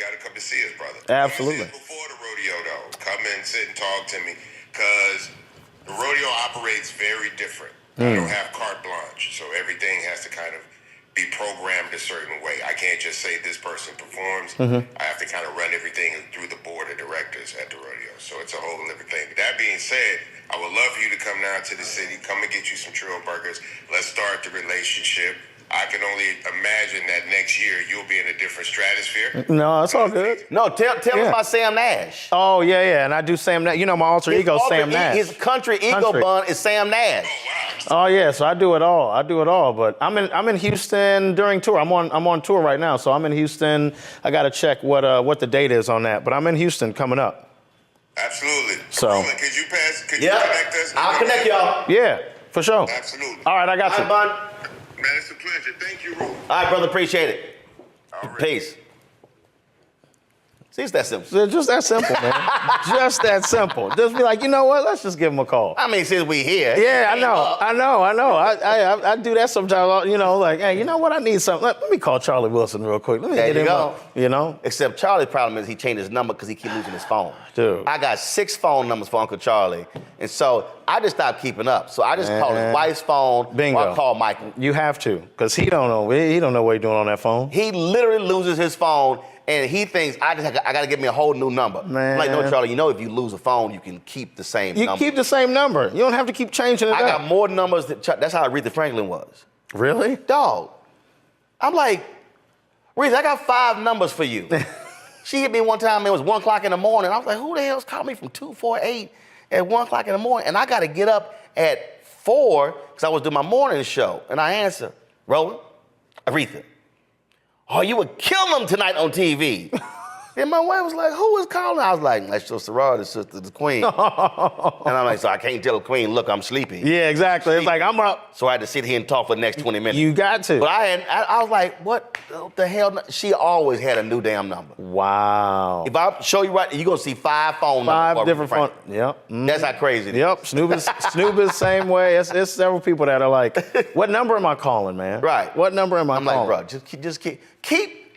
Brother. Absolutely. Come and see us before the rodeo, though. Come and sit and talk to me, because the rodeo operates very different. I don't have carte blanche, so everything has to kind of be programmed a certain way. I can't just say this person performs. I have to kind of run everything through the board of directors at the rodeo. So it's a whole different thing. But that being said, I would love for you to come down to the city, come and get you some Trill Burgers. Let's start the relationship. I can only imagine that next year you'll be in a different stratosphere. No, it's all good. No, tell us about Sam Nash. Oh, yeah, and I do Sam Nash. You know, my alter ego, Sam Nash. His country ego bun is Sam Nash. Oh, wow. Oh, yeah, so I do it all. But I'm in Houston during tour. I'm on tour right now, so I'm in Houston. I got to check what the date is on that, but I'm in Houston coming up. Absolutely. So. Roland, could you connect us? I'll connect y'all. Yeah, for sure. Absolutely. All right, I got you. All right, bud. Man, it's a pleasure. Thank you, Roland. All right, brother, appreciate it. All right. Peace. See, it's that simple. It's just that simple, man. Just that simple. Just be like, you know what? Let's just give him a call. I mean, since we here. Yeah, I know. I do that sometimes, you know, like, hey, you know what? I need something. Let me call Charlie Wilson real quick. Let me There get you him go. up, you know? Except Charlie's problem is he changed his number because he keep losing his phone. Dude. I got 6 phone numbers for Uncle Charlie. And so I just stopped keeping up. So I just call his wife's phone. Bingo. Or I call Michael. You have to, because he don't know what he's doing on that phone. He literally loses his phone and he thinks I got to get me a whole new number. Man. I'm like, no, Charlie, you know if you lose a phone, you can keep the same You number. keep the same number. You don't have to keep changing it I up. got more numbers than that's how Aretha Franklin was. Really? Dog. I'm like, Aretha, I got 5 numbers for you. She hit me one time, it was 1 o'clock in the morning. I was like, who the hell's calling me from 248 at 1 o'clock in the morning? And I got to get up at 4 because I was doing my morning show. And I answer, Roland, Aretha, oh, you would kill them tonight on TV. And my wife was like, who is calling? I was like, that's your sorority sister, the queen. And I'm like, so I can't tell the queen, look, I'm sleepy. Yeah, exactly. It's like, I'm up. So I had to sit here and talk for the next 20 minutes. You got to. But I was like, what the hell? She always had a new damn number. Wow. If I show you right, you're going to see 5 phone numbers. 5 different phone. Yep. That's how crazy it is. Yep. Snoop is the same way. It's several people that are like, what number am I calling, man? Right. What number am I I'm calling? like, bro, just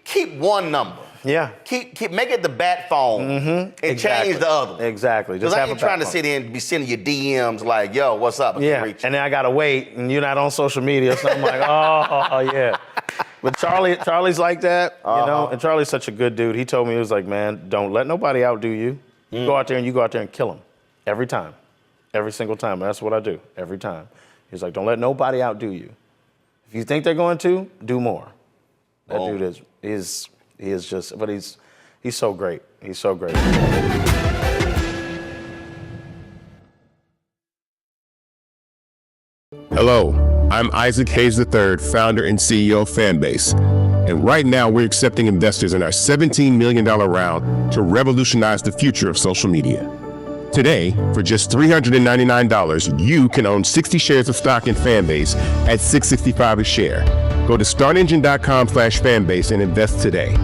keep one number. Yeah. Keep make it the bat phone and Exactly. change the other one. Exactly. Because Just I have ain't a trying to back sit in and be sending you DMs like, yo, what's up? I Yeah, can't reach you. and then I gotta wait, and you're not on social media, so I'm like, oh yeah. But Charlie's like that, you know, and Charlie's such a good dude. He told me, he was like, man, don't let nobody outdo you. You go out there and kill them every time, every single time. And that's what I do every time. He's like, don't let nobody outdo you. If you think they're going to, do more. That dude is just, but he's so great. He's so great. Hello, I'm Isaac Hayes III, founder and CEO of Fanbase. And right now we're accepting investors in our $17 million round to revolutionize the future of social media. Today, for just $399, you can own 60 shares of stock in Fanbase at $665 a share. Go to startengine.com/fanbase and invest today.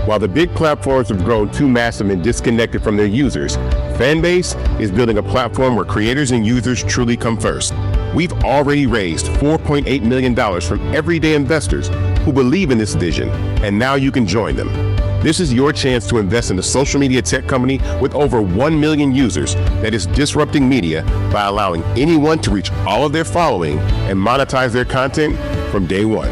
While the big platforms have grown too massive and disconnected from their users, Fanbase is building a platform where creators and users truly come first. We've already raised $4.8 million from everyday investors who believe in this vision, and now you can join them. This is your chance to invest in a social media tech company with over 1 million users that is disrupting media by allowing anyone to reach all of their following and monetize their content from day one.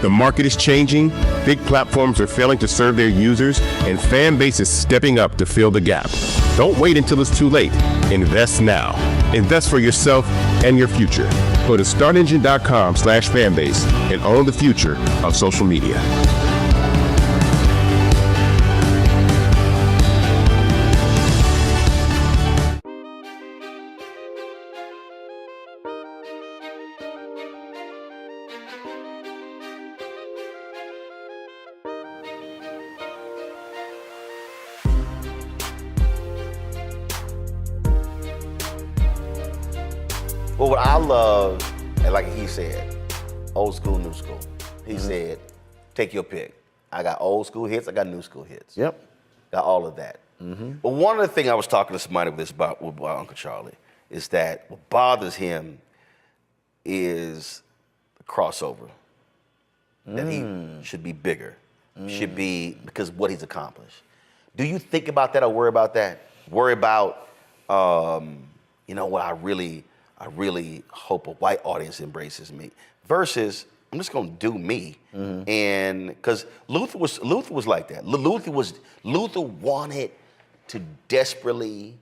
The market is changing, big platforms are failing to serve their users, and Fanbase is stepping up to fill the gap. Don't wait until it's too late. Invest now. Invest for yourself and your future. Go to startengine.com/fanbase and own the future of social media. Well, what I love, and like he said, old school, new school. He said, take your pick. I got old school hits, I got new school hits. Yep. Got all of that. But one of the things I was talking to somebody about Uncle Charlie is that what bothers him is the crossover. That he should be bigger. Should be, because what he's accomplished. Do you think about that or worry about that? Worry about, you know what, I really hope a white audience embraces me versus I'm just gonna do me. And because Luther was like that. Luther wanted to desperately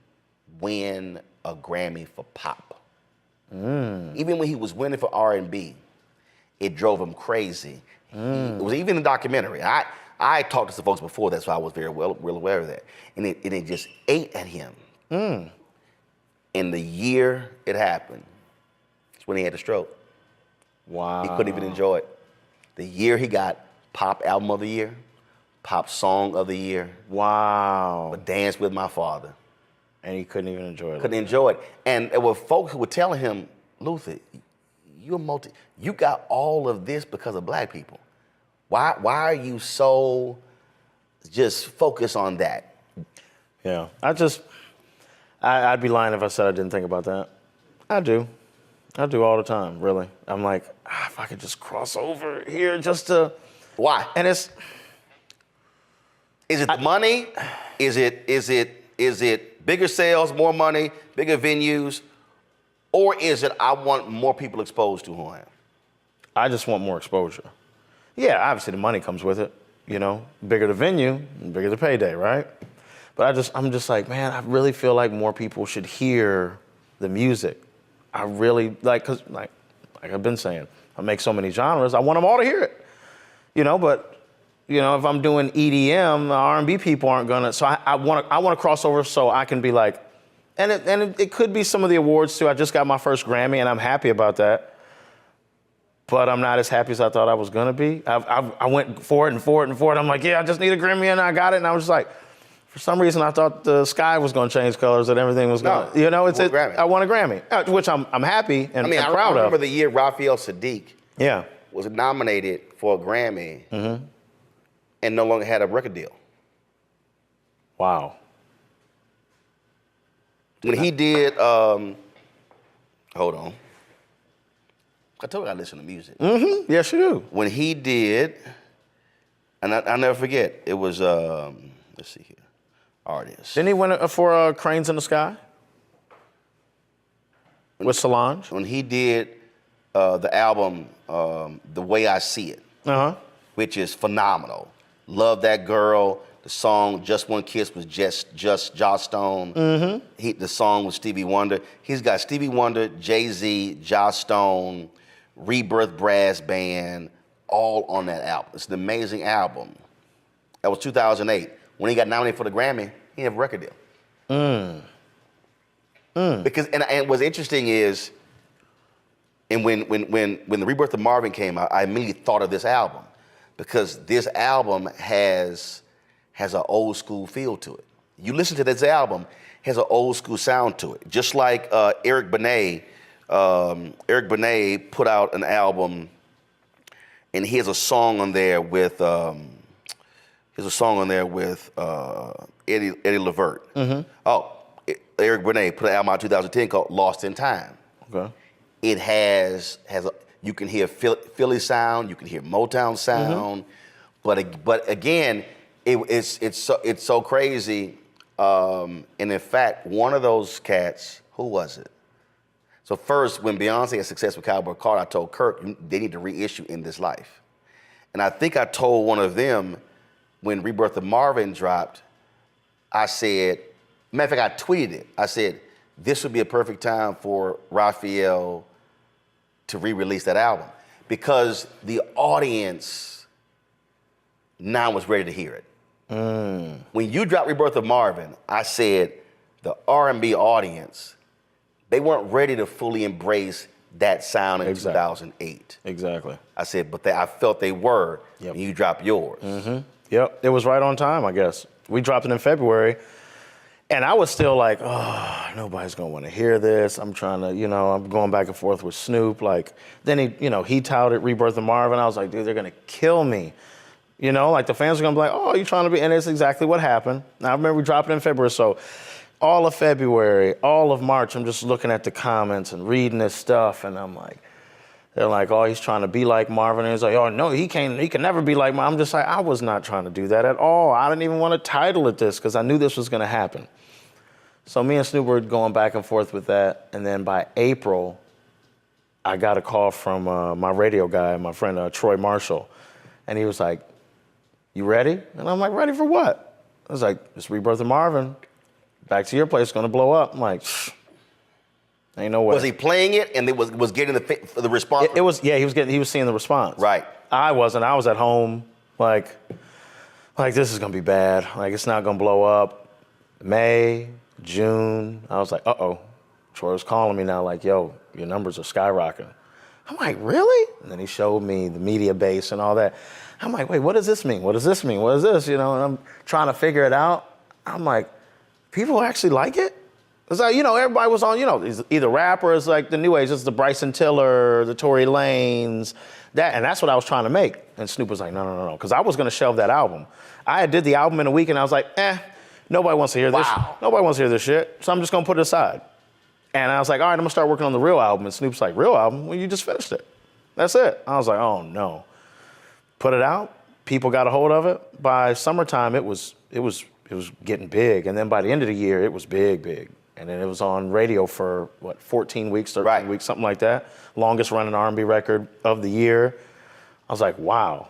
win a Grammy for pop. Even when he was winning for R&B. it drove him crazy. It was even in the documentary. I talked to some folks before that, so I was very well aware of that. And it just ate at him. And the year it happened, it's when he had the stroke. Wow. He couldn't even enjoy it. The year he got Pop Album of the Year, Pop Song of the Year. Wow. But Dance with My Father. And he couldn't even enjoy it. Couldn't enjoy it. And there were folks who were telling him, Luther, you got all of this because of black people. Why are you so just focused on that? Yeah. I'd be lying if I said I didn't think about that. I do all the time, really. I'm like, if I could just cross over here just to... Why? And it's... Is it the money? Is it bigger sales, more money, bigger venues? Or is it I want more people exposed to who I am? I just want more exposure. Yeah, obviously the money comes with it, you know. Bigger the venue, bigger the payday, right? But I'm just like, man, I really feel like more people should hear the music. I really, cause I've been saying, I make so many genres, I want them all to hear it. You know, but, you know, if I'm doing EDM, the R&B people aren't gonna, so I wanna cross over so I can be like, and it could be some of the awards too. I just got my first Grammy and I'm happy about that. But I'm not as happy as I thought I was gonna be. I went for it and for it and for it. I'm like, yeah, I just need a Grammy and I got it. And I was just like, for some reason I thought the sky was gonna change colors and everything was gonna, you know, I won a Grammy, which I'm happy and proud of. I remember the year Raphael Sadiq yeah. was nominated for a Grammy and no longer had a record deal. Wow. When he did, hold on. I told you I listen to music. Yes, you do. When he did, and I'll never forget, it was, let's see here, artist. Didn't he win for Cranes in the Sky? With Solange? When he did the album, The Way I See It, which is phenomenal. Love That Girl. The song Just One Kiss was just Joss Stone. The song was Stevie Wonder. He's got Stevie Wonder, Jay-Z, Joss Stone, Rebirth Brass Band, all on that album. It's an amazing album. That was 2008. When he got nominated for the Grammy, he didn't have a record deal. Because and what's interesting is, and when the Rebirth of Marvin came out, I immediately thought of this album because this album has an old school feel to it. You listen to this album, it has an old school sound to it. Just like Eric Benet put out an album, and he has a song on there with Eddie Levert. Eric Benet put an album out in 2010 called Lost in Time. Okay. It you can hear Philly sound, you can hear Motown sound, but again, it's so crazy. And in fact, one of those cats, who was it? So first, when Beyonce had success with Cowboy Carter, I told Kirk, they need to reissue In This Life. And I think I told one of them when Rebirth of Marvin dropped, I said, matter of fact, I tweeted it. I said, this would be a perfect time for Raphael to re-release that album because the audience now was ready to hear it. When you dropped Rebirth of Marvin, I said the R&B audience, they weren't ready to fully embrace that sound in 2008. Exactly. I said, but I felt they were when you dropped yours. Yep, it was right on time, I guess. We dropped it in February, and I was still like, oh, nobody's gonna wanna hear this. I'm trying to, I'm going back and forth with Snoop. Then he touted Rebirth of Marvin. I was like, dude, they're gonna kill me. The fans are gonna be like, oh, you trying to be, and it's exactly what happened. Now, I remember we dropped it in February, so all of February, all of March, I'm just looking at the comments and reading this stuff, and I'm like, they're like, oh, he's trying to be like Marvin. And he's like, oh, no, he can never be like Marvin. I'm just like, I was not trying to do that at all. I didn't even want to title it this because I knew this was going to happen. So me and Snoop were going back and forth with that. And then by April, I got a call from my radio guy, my friend Troy Marshall. And he was like, you ready? And I'm like, ready for what? I was like, it's Rebirth of Marvin. Back to Your Place, going to blow up. I'm like, Ain't no way. Was he playing it and it was getting the response? It was, yeah, he was seeing the response. Right. I wasn't. I was at home, like this is gonna be bad. Like it's not gonna blow up. May, June, I was like, uh-oh. Troy was calling me now, like, yo, your numbers are skyrocketing. I'm like, really? And then he showed me the media base and all that. I'm like, wait, what does this mean? What does this mean? What is this? You know, and I'm trying to figure it out. I'm like, people actually like it? It's like, everybody was on, it's either rappers like the new age, it's the Bryson Tiller, the Tory Lanez, and that's what I was trying to make. And Snoop was like, no, because I was gonna shelve that album. I did the album in a week and I was like, nobody wants to hear this. Wow. Nobody wants to hear this shit, so I'm just gonna put it aside. And I was like, all right, I'm gonna start working on the real album. And Snoop's like, real album? Well, you just finished it. That's it. I was like, oh no. Put it out, people got a hold of it. By summertime, it was getting big. And then by the end of the year, it was big. And then it was on radio for, 14 weeks, 13 weeks, something like that. Longest running R&B record of the year. I was like, wow,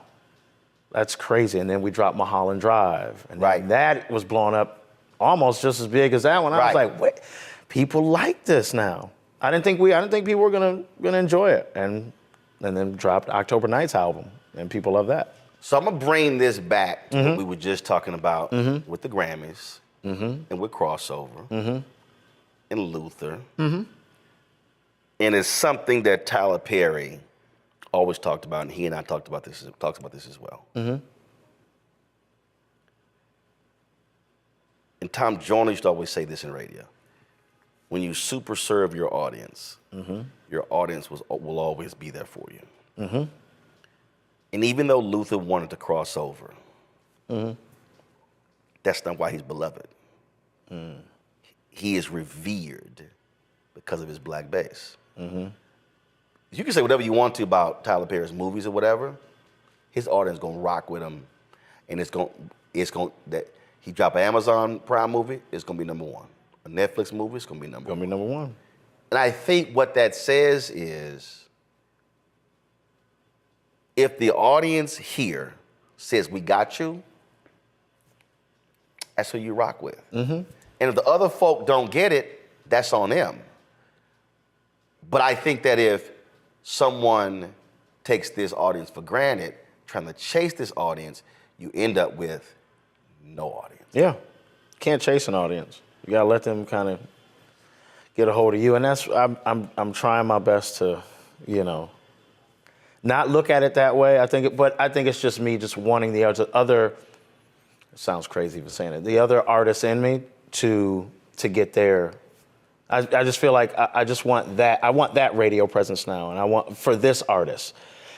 that's crazy. And then we dropped Mulholland Drive. And then that was blowing up almost just as big as that one. I was like, wait, people like this now. I didn't think people were gonna enjoy it. And then dropped October Nights album, and people love that. So I'm gonna bring this back to what we were just talking about with the Grammys and with crossover and Luther. And it's something that Tyler Perry always talked about, and he and I talked about this as well. And Tom Jones used to always say this in radio: when you super serve your audience, your audience will always be there for you. And even though Luther wanted to cross over, that's not why he's beloved. He is revered because of his black base. You can say whatever you want to about Tyler Perry's movies or whatever. His audience gonna rock with him, and it's gonna that he drop an Amazon Prime movie, it's gonna be #1. A Netflix movie, it's gonna be number one. And I think what that says is, if the audience here says we got you, that's who you rock with. And if the other folk don't get it, that's on them. But I think that if someone takes this audience for granted, trying to chase this audience, you end up with no audience. Yeah, can't chase an audience. You gotta let them kind of get a hold of you, and that's I'm trying my best to, not look at it that way. I think it's just me just wanting the other. It sounds crazy for saying it. The other artists in me to get there. I just feel like I just want that. I want that radio presence now, and I want for this artist.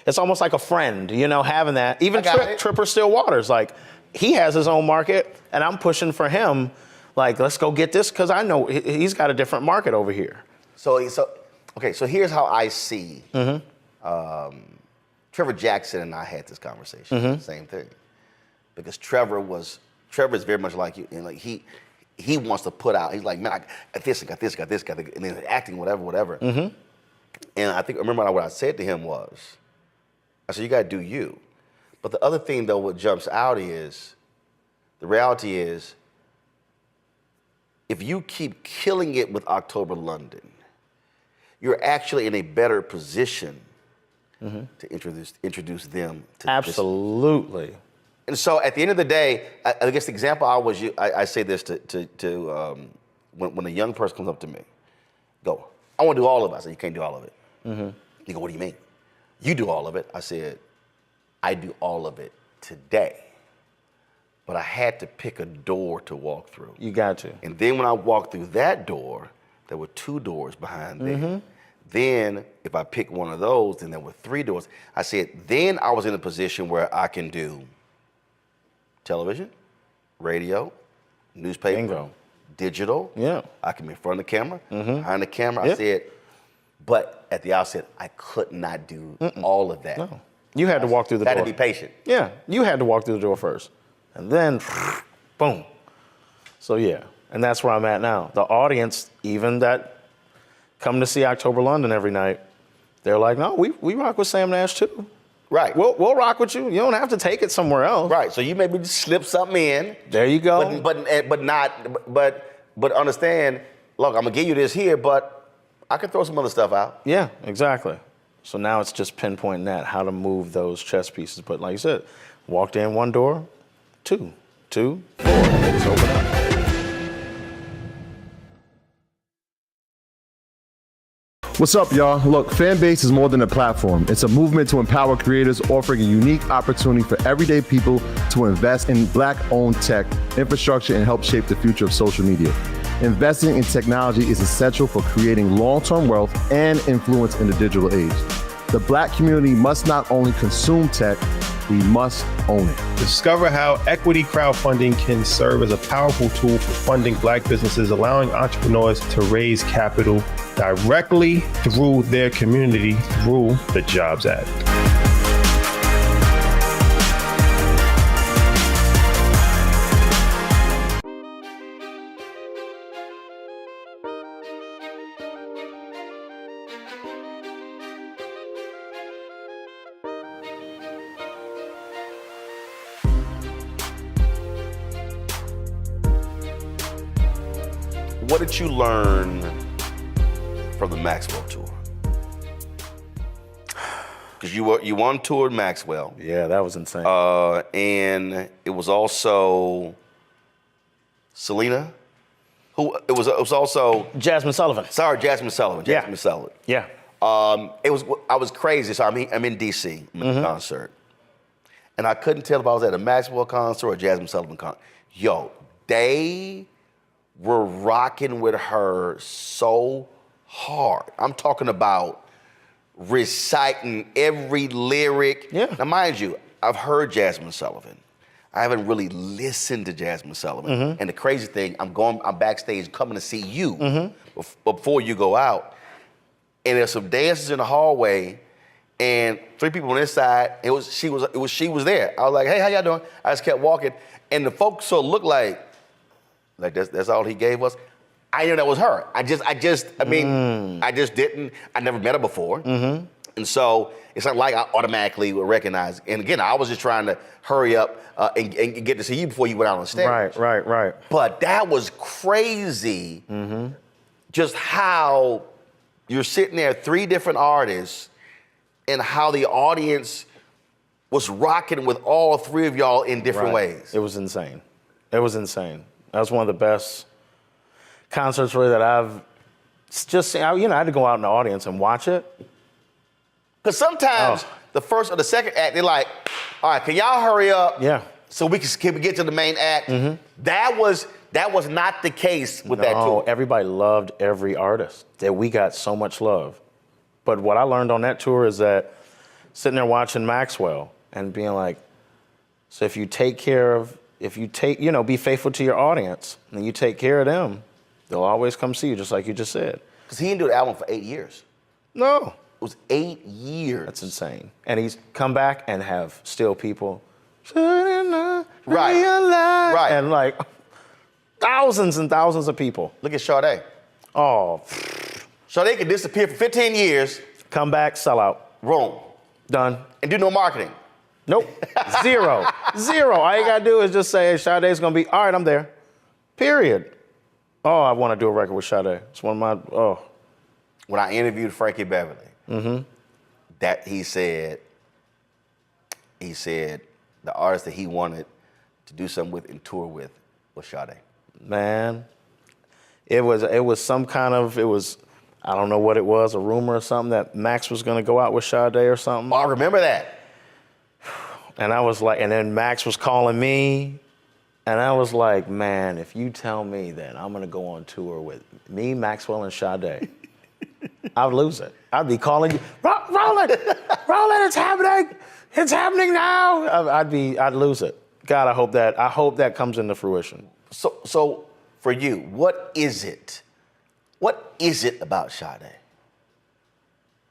It's almost like a friend, having that. Even Tripper Stillwaters, like he has his own market, and I'm pushing for him. Like, let's go get this, because I know he's got a different market over here. So here's how I see. Trevor Jackson and I had this conversation. Same thing, because Trevor is very much like you, and like he wants to put out. He's like, man, I got this, and then acting, whatever. And I remember what I said to him was, I said, you got to do you. But the other thing, though, what jumps out is, the reality is, if you keep killing it with October London, you're actually in a better position to introduce them to absolutely. And so at the end of the day, I guess the example I say this to when a young person comes up to me, go, I want to do all of it. I said, you can't do all of it. You go, what do you mean? You do all of it. I said, I do all of it today. But I had to pick a door to walk through. You got to. And then when I walked through that door, there were 2 doors behind there. Then if I picked one of those, then there were 3 doors. I said, then I was in a position where I can do television, radio, newspaper, digital. Yeah. I can be in front of the camera, behind the camera. I said, but at the outset, I could not do all of that. No. You had to walk through the door. Had to be patient. Yeah, you had to walk through the door first. And then, boom. So yeah, and that's where I'm at now. The audience, even that come to see October London every night, they're like, no, we rock with Sam Nash too. Right. We'll rock with you. You don't have to take it somewhere else. Right. So you maybe just slip something in. There you go. But understand, look, I'm gonna give you this here, but I could throw some other stuff out. Yeah, exactly. So now it's just pinpointing that, how to move those chess pieces. But like you said, walked in one door, two, 4, and they just open up. What's up, y'all? Look, Fanbase is more than a platform. It's a movement to empower creators, offering a unique opportunity for everyday people to invest in Black-owned tech, infrastructure, and help shape the future of social media. Investing in technology is essential for creating long-term wealth and influence in the digital age. The Black community must not only consume tech, we must own it. Discover how equity crowdfunding can serve as a powerful tool for funding Black businesses, allowing entrepreneurs to raise capital directly through their community through the Jobs Act. What did you learn from the Maxwell tour? Because you on tour Maxwell. Yeah, that was insane. And it was also Selena. It was also Jasmine Sullivan. Sorry, Jasmine Sullivan. Yeah. Jasmine Sullivan. Yeah. I was crazy. So I'm in DC. I'm at the concert, and I couldn't tell if I was at a Maxwell concert or a Jasmine Sullivan concert. Yo, they were rocking with her so hard. I'm talking about reciting every lyric. Yeah. Now, mind you, I've heard Jasmine Sullivan. I haven't really listened to Jasmine Sullivan. And the crazy thing, I'm backstage coming to see you before you go out. And there's some dancers in the hallway, and 3 people on this side. She was there. I was like, hey, how y'all doing? I just kept walking, and the folks sort of looked like that's all he gave us. I knew that was her. I never met her before. And so it's not like I automatically would recognize. And again, I was just trying to hurry up and get to see you before you went out on stage. Right. But that was crazy, just how you're sitting there, 3 different artists, and how the audience was rocking with all 3 of y'all in different ways. It was insane. That was one of the best concerts really that I've just seen. I had to go out in the audience and watch it. Because sometimes the first or the second act, they're like, all right, can y'all hurry up? Yeah. So we can get to the main act. That was not the case with that tour. Everybody loved every artist. That we got so much love. But what I learned on that tour is that sitting there watching Maxwell and being like, so if you be faithful to your audience and you take care of them, they'll always come see you, just like you just said. Because he didn't do the album for 8 years. No. It was 8 years. That's insane. And he's come back and have still people, Right. And like thousands and thousands of people. Look at Sade. Oh. Sade could disappear for 15 years. Come back, sell out. Wrong. Done. And do no marketing. Nope. Zero. All you gotta do is just say, hey, Sade's gonna be, all right, I'm there. Period. Oh, I wanna do a record with Sade. It's one of my, When I interviewed Frankie Beverly, that he said the artist that he wanted to do something with and tour with was Sade. Man, it was some kind of, I don't know what it was, a rumor or something that Max was gonna go out with Sade or something. Oh, I remember that. And I was like, and then Max was calling me, and I was like, man, if you tell me that I'm gonna go on tour with me, Maxwell, and Sade, I would lose it. I'd be calling you, Roland, it's happening now. I'd lose it. God, I hope that comes into fruition. So for you, what is it about Sade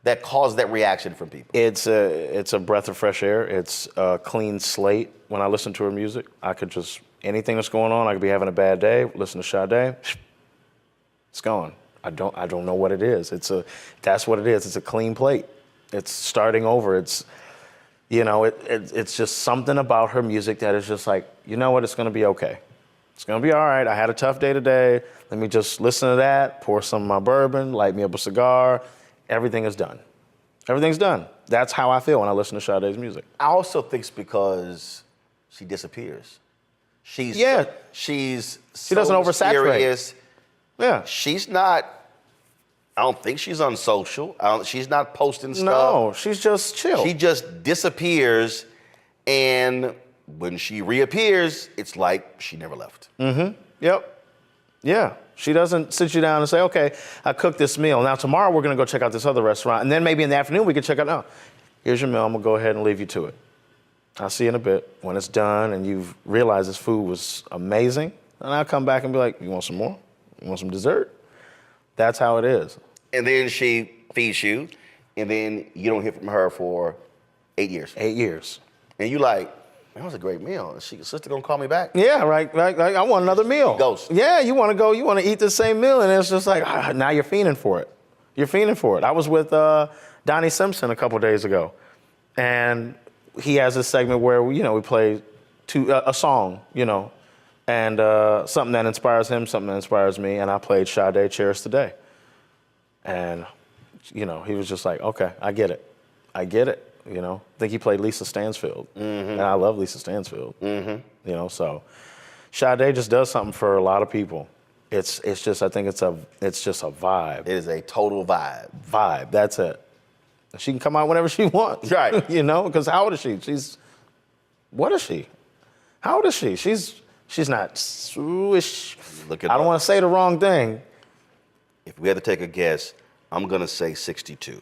that caused that reaction from people? It's a breath of fresh air. It's a clean slate. When I listen to her music, I could just, anything that's going on, I could be having a bad day, listen to Sade, it's gone. I don't know what it is. That's what it is. It's a clean plate. It's starting over. It's just something about her music that is just like, you know what, it's gonna be okay. It's gonna be all right. I had a tough day today. Let me just listen to that, pour some of my bourbon, light me up a cigar. Everything is done. Everything's done. That's how I feel when I listen to Sade's music. I also think it's because she disappears. She doesn't oversaturate. Serious. Yeah. She's not. I don't think she's unsocial. She's not posting stuff. No, she's just chill. She just disappears, and when she reappears, it's like she never left. Yep. Yeah. She doesn't sit you down and say, okay, I cooked this meal. Now tomorrow we're gonna go check out this other restaurant. And then maybe in the afternoon we can check out, no, here's your meal, I'm gonna go ahead and leave you to it. I'll see you in a bit. When it's done and you've realized this food was amazing, and I'll come back and be like, you want some more? You want some dessert? That's how it is. And then she feeds you, and then you don't hear from her for 8 years. 8 years. And you like, man, that was a great meal. Is she sister gonna call me back? Yeah, right. I want another meal. Ghost. Yeah, you want to eat the same meal, and it's just like, now you're fiending for it. You're fiending for it. I was with Donnie Simpson a couple days ago, and he has this segment where we play a song, and something that inspires him, something that inspires me, and I played Sade, Cherish the Day. And, he was just like, okay, I get it. I think he played Lisa Stansfield, and I love Lisa Stansfield. So Sade just does something for a lot of people. It's just I think it's just a vibe. It is a total vibe. Vibe. That's it. She can come out whenever she wants. Right. Because how old is she? What is she? How old is she? She's not. Look it I don't up. want to say the wrong thing. If we had to take a guess, I'm gonna say 62.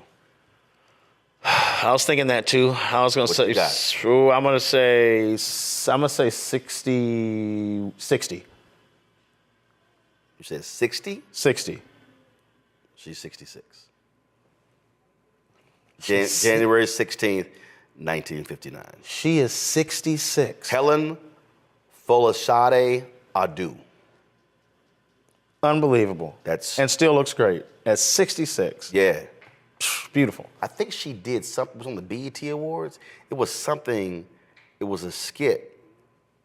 I was thinking that too. I was gonna say. you got? I'm gonna say 60. 60. You said 60? 60. She's 66. January 16th, 1959. She is 66. Helen Folashade Adu. Unbelievable. That's- and still looks great at 66. Yeah. Beautiful. I think she did something, it was on the BET Awards. It was something, it was a skit.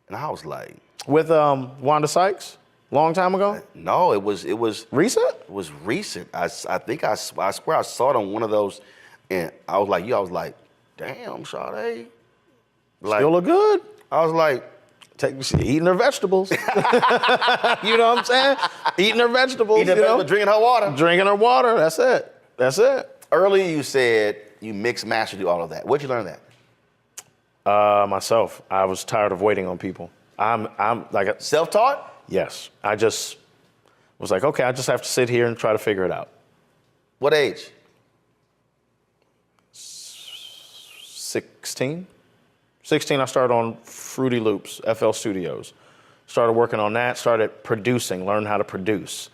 And I was like. With Wanda Sykes, long time ago? No, it was. Recent? It was recent. I swear I saw it on one of those, and I was like, damn, Sade. Like, Still look good. I was like, She eating her vegetables. You know what I'm saying? Eating her vegetables. drinking her water. Drinking her water. That's it. Earlier you said you mix, master, do all of that. Where'd you learn that? Myself. I was tired of waiting on people. I'm like Self-taught? yes. I just was like, okay, I just have to sit here and try to figure it out. What age? 16. I started on Fruity Loops, FL Studios. Started working on that, started producing, learned how to produce.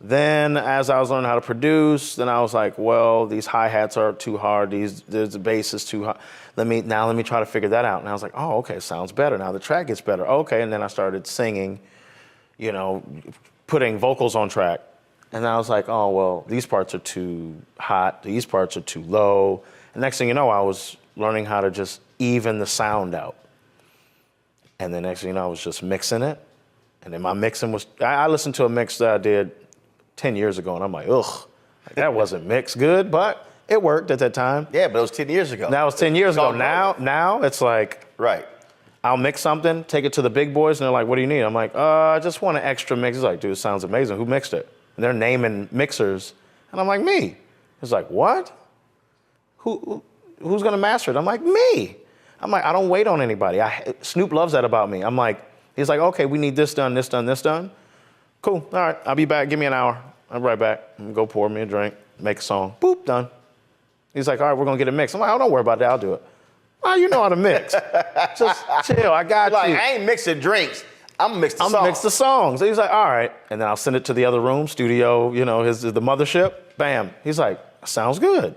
Then as I was learning how to produce, then I was like, well, these hi-hats are too hard, the bass is too hard. Let me try to figure that out. And I was like, oh, okay, sounds better. Now the track gets better. Okay, and then I started singing, putting vocals on track. And I was like, oh, well, these parts are too hot, these parts are too low. And next thing you know, I was learning how to just even the sound out. And the next thing you know, I was just mixing it. And then my mixing was, I listened to a mix that I did 10 years ago, and I'm like, ugh, that wasn't mixed good, but it worked at that time. Yeah, but it was 10 years ago. That was 10 years ago. Gone Now it's like, right. I'll mix something, take it to the big boys, and they're like, what do you need? I'm like, I just want an extra mix. He's like, dude, it sounds amazing. Who mixed it? And they're naming mixers. And I'm like, me. He's like, what? Who's gonna master it? I'm like, me. I'm like, I don't wait on anybody. Snoop loves that about me. I'm like, he's like, okay, we need this done, this done, this done. Cool, all right, I'll be back, give me an hour. I'll be right back. I'm gonna go pour me a drink, make a song, boop, done. He's like, all right, we're gonna get it mixed. I'm like, oh, don't worry about that, I'll do it. Oh, you know how to mix. Just chill, I got you. I ain't mixing drinks, I'm gonna mix the songs. Mix the songs. So he's like, all right. And then I'll send it to the other room, studio, the mothership, bam. He's like, sounds good.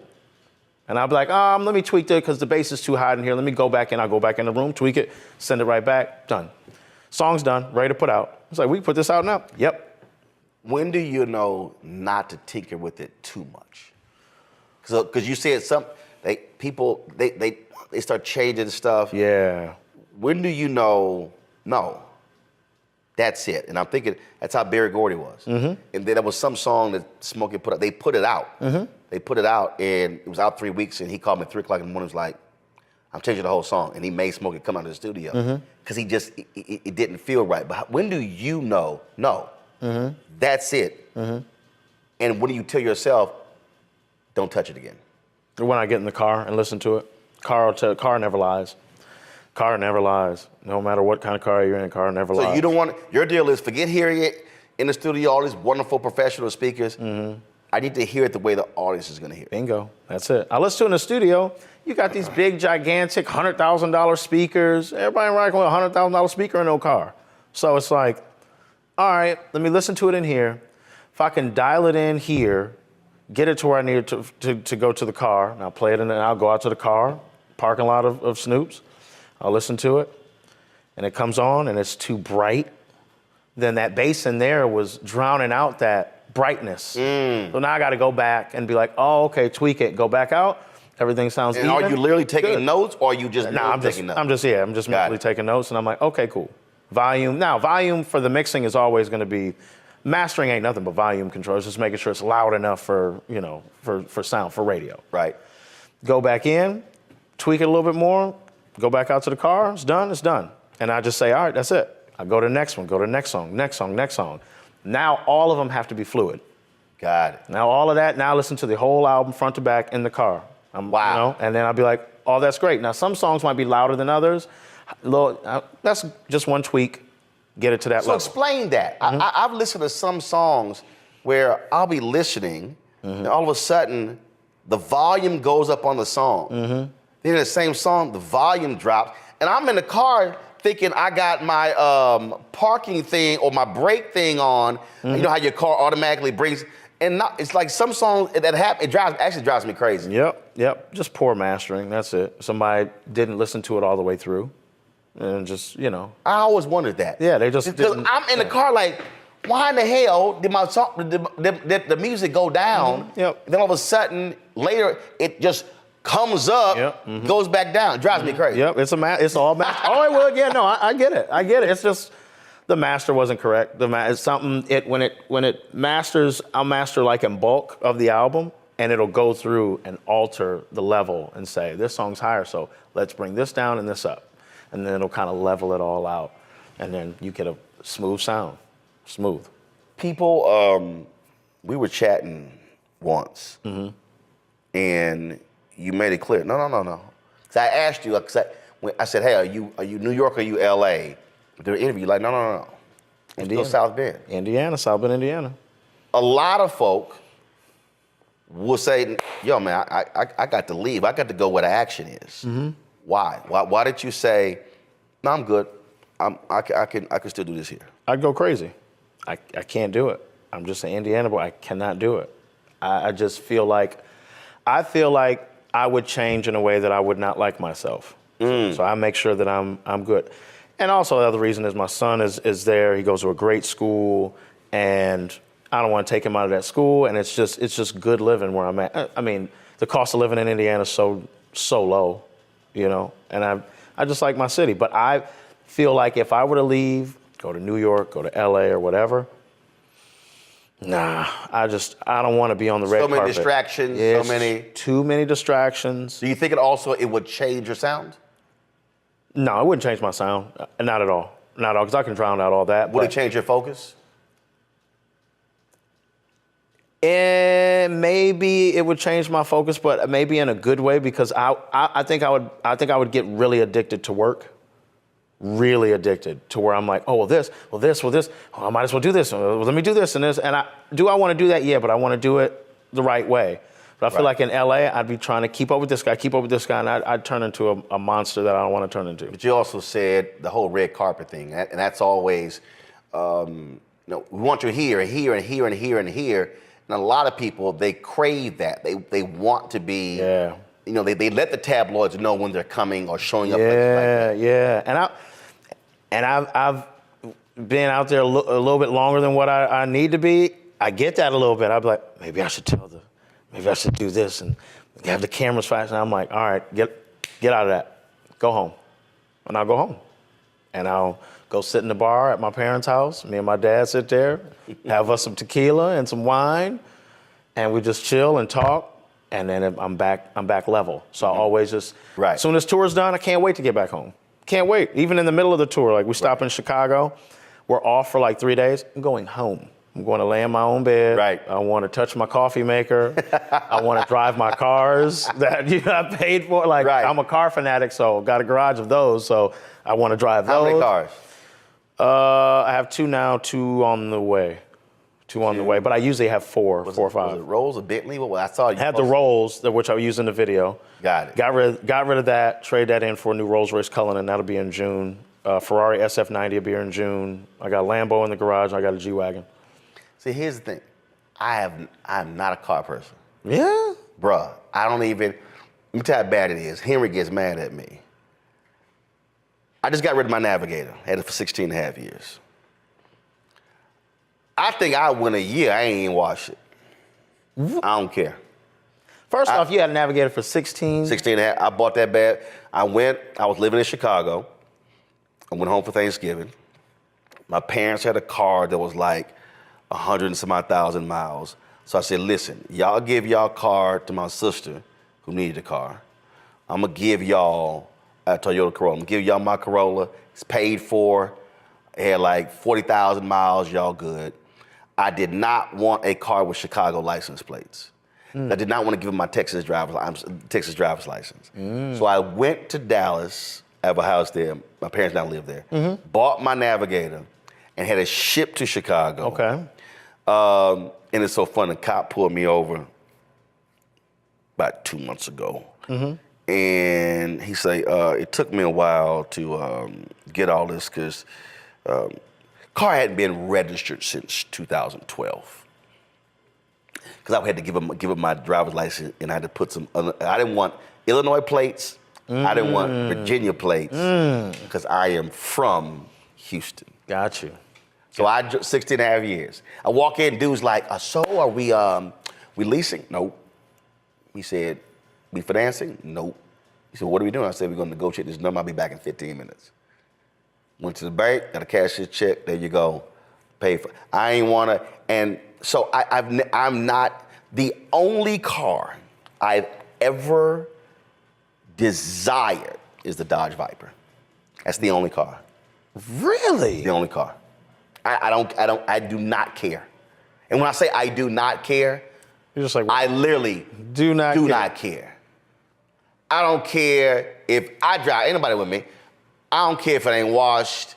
And I'll be like, let me tweak that because the bass is too high in here. Let me go back in. I'll go back in the room, tweak it, send it right back, done. Song's done, ready to put out. It's like, we can put this out now? Yep. When do you know not to tinker with it too much? Because you said people start changing stuff. Yeah. When do you know, no, That's it. And I'm thinking that's how Berry Gordy was. And then there was some song that Smokey put out. They put it out. They put it out, and it was out 3 weeks. And he called me at 3 o'clock in the morning. Was like, "I'm changing the whole song." And he made Smokey come out of the studio because he just it didn't feel right. But when do you know? No, that's it. And when do you tell yourself, "Don't touch it again"? When I get in the car and listen to it, car never lies. Car never lies. No matter what kind of car you're in, car never lies. So you don't want, your deal is forget hearing it in the studio, all these wonderful professional speakers. I need to hear it the way the audience is going to hear it. Bingo. That's it. I listen to it in the studio. You got these big, gigantic $100,000 speakers. Everybody rocking with a $100,000 speaker in no car. So it's like, all right, let me listen to it in here. If I can dial it in here, get it to where I need it to go to the car, and I'll play it in, and I'll go out to the car, parking lot of Snoop's. I'll listen to it, and it comes on, and it's too bright. Then that bass in there was drowning out that brightness. So now I got to go back and be like, oh, okay, tweak it, go back out. Everything sounds And even. are you literally taking Good. notes, or are you just I'm taking notes? I'm just mentally taking notes, and I'm like, okay, cool. Volume for the mixing is always going to be, mastering ain't nothing but volume control. It's just making sure it's loud enough for, for sound, for radio. Right. Go back in, tweak it a little bit more, go back out to the car, it's done. And I just say, all right, that's it. I go to the next one, go to the next song, next song. Now all of them have to be fluid. Got it. Now all of that, now listen to the whole album front to back in the car. Wow. And then I'll be like, oh, that's great. Now some songs might be louder than others. That's just one tweak, get it to that So level. explain that. I've listened to some songs where I'll be listening, and all of a sudden, the volume goes up on the song. Then in the same song, the volume drops, and I'm in the car thinking I got my parking thing or my brake thing on. You know how your car automatically brings, and it's like some songs that happen. It actually drives me crazy. Yep. Just poor mastering. That's it. Somebody didn't listen to it all the way through, and just I always wondered that. Yeah, they just because didn't. I'm in the car like, why in the hell did my song, did the music go down? Yep. Then all of a sudden later it just comes up, goes back down. It drives me crazy. Yep, it's all master. All right, well, again, no, I get it. It's just the master wasn't correct. It's something. When it masters, I'll master like in bulk of the album, and it'll go through and alter the level and say this song's higher, so let's bring this down and this up, and then it'll kind of level it all out, and then you get a smooth sound, smooth. People, we were chatting once, and you made it clear. No. So I asked you, when I said, hey, are you New York or are you LA? During the interview, you're like, no. Indiana. Go South Bend. South Bend, Indiana. A lot of folk will say, yo, man, I got to leave. I got to go where the action is. Why? Why did you say, no, I'm good. I can still do this here? I'd go crazy. I can't do it. I'm just an Indiana boy. I cannot do it. I just feel like I would change in a way that I would not like myself. So I make sure that I'm good. And also the other reason is my son is there. He goes to a great school, and I don't want to take him out of that school. And it's just good living where I'm at. I mean, the cost of living in Indiana is so low, And I just like my city. But I feel like if I were to leave, go to New York, go to LA or whatever, nah, I don't want to be on the red carpet. So many distractions, Too many distractions. Do you think it would change your sound? No, it wouldn't change my sound. Not at all. Not at all, because I can drown out all that. Would it change your focus? And maybe it would change my focus, but maybe in a good way, because I think I would get really addicted to work. Really addicted to where I'm like, oh, this. Oh, I might as well do this. Let me do this and this. And I want to do that? Yeah, but I want to do it the right way. But I feel like in LA, I'd be trying to keep up with this guy, and I'd turn into a monster that I don't want to turn into. But you also said the whole red carpet thing, and that's always, we want you here and here and here and here and here. And a lot of people, they crave that. They want to be, they let the tabloids know when they're coming or showing up. Yeah. And I've been out there a little bit longer than what I need to be. I get that a little bit. I'd be like, maybe I should do this and have the cameras fast. And I'm like, all right, get out of that. Go home. And I'll go home. And I'll go sit in the bar at my parents' house. Me and my dad sit there, have us some tequila and some wine, and we just chill and talk. And then I'm back level. So I always just, as soon as tour's done, I can't wait to get back home. Can't wait. Even in the middle of the tour, like we stop in Chicago, we're off for like 3 days. I'm going home. I'm going to lay in my own bed. Right. I want to touch my coffee maker. I want to drive my cars that I paid for. Like I'm a car fanatic, so got a garage of those. So I want to drive those. How many cars? I have 2 now, 2 on the way. 2 on the way, but I usually have 4 or 5. Was it Rolls or Bentley? Well, I saw you. I had the Rolls, which I used in the video. Got it. Got rid of that, trade that in for a new Rolls-Royce Cullinan, that'll be in June. Ferrari SF90 will be here in June. I got a Lambo in the garage, and I got a G-Wagon. See, here's the thing. I'm not a car person. Yeah? Bruh, I don't even, let me tell you how bad it is. Henry gets mad at me. I just got rid of my Navigator. Had it for 16 and a half years. I think I went a year, I ain't even washed it. I don't care. First off, you had a Navigator for 16? 16 and a half, I bought that bad. I was living in Chicago. I went home for Thanksgiving. My parents had a car that was like 100 and some odd thousand miles. So I said, listen, y'all give y'all car to my sister who needed a car. I'm gonna give y'all a Toyota Corolla. I'm gonna give y'all my Corolla. It's paid for. It had like 40,000 miles, y'all good. I did not want a car with Chicago license plates. I did not want to give them my Texas driver's license. So I went to Dallas, I have a house there, my parents now live there, bought my Navigator and had it shipped to Chicago. Okay. And it's so fun, the cop pulled me over about 2 months ago. And he said, it took me a while to get all this because car hadn't been registered since 2012. Because I had to give him my driver's license, and I had to put some other, I didn't want Illinois plates, I didn't want Virginia plates, because I am from Houston. Got you. So 16 and a half years. I walk in, dude's like, so are we leasing? Nope. He said, we financing? Nope. He said, what are we doing? I said, we're going to negotiate this number. I'll be back in 15 minutes. Went to the bank, got a cashier's check. There you go. Pay for it. I ain't want to. And so I'm not, the only car I've ever desired is the Dodge Viper. That's the only car. Really? The only car. I do not care. And when I say I do not care, you're just like, I literally do not care. I don't care if I drive anybody with me. I don't care if it ain't washed.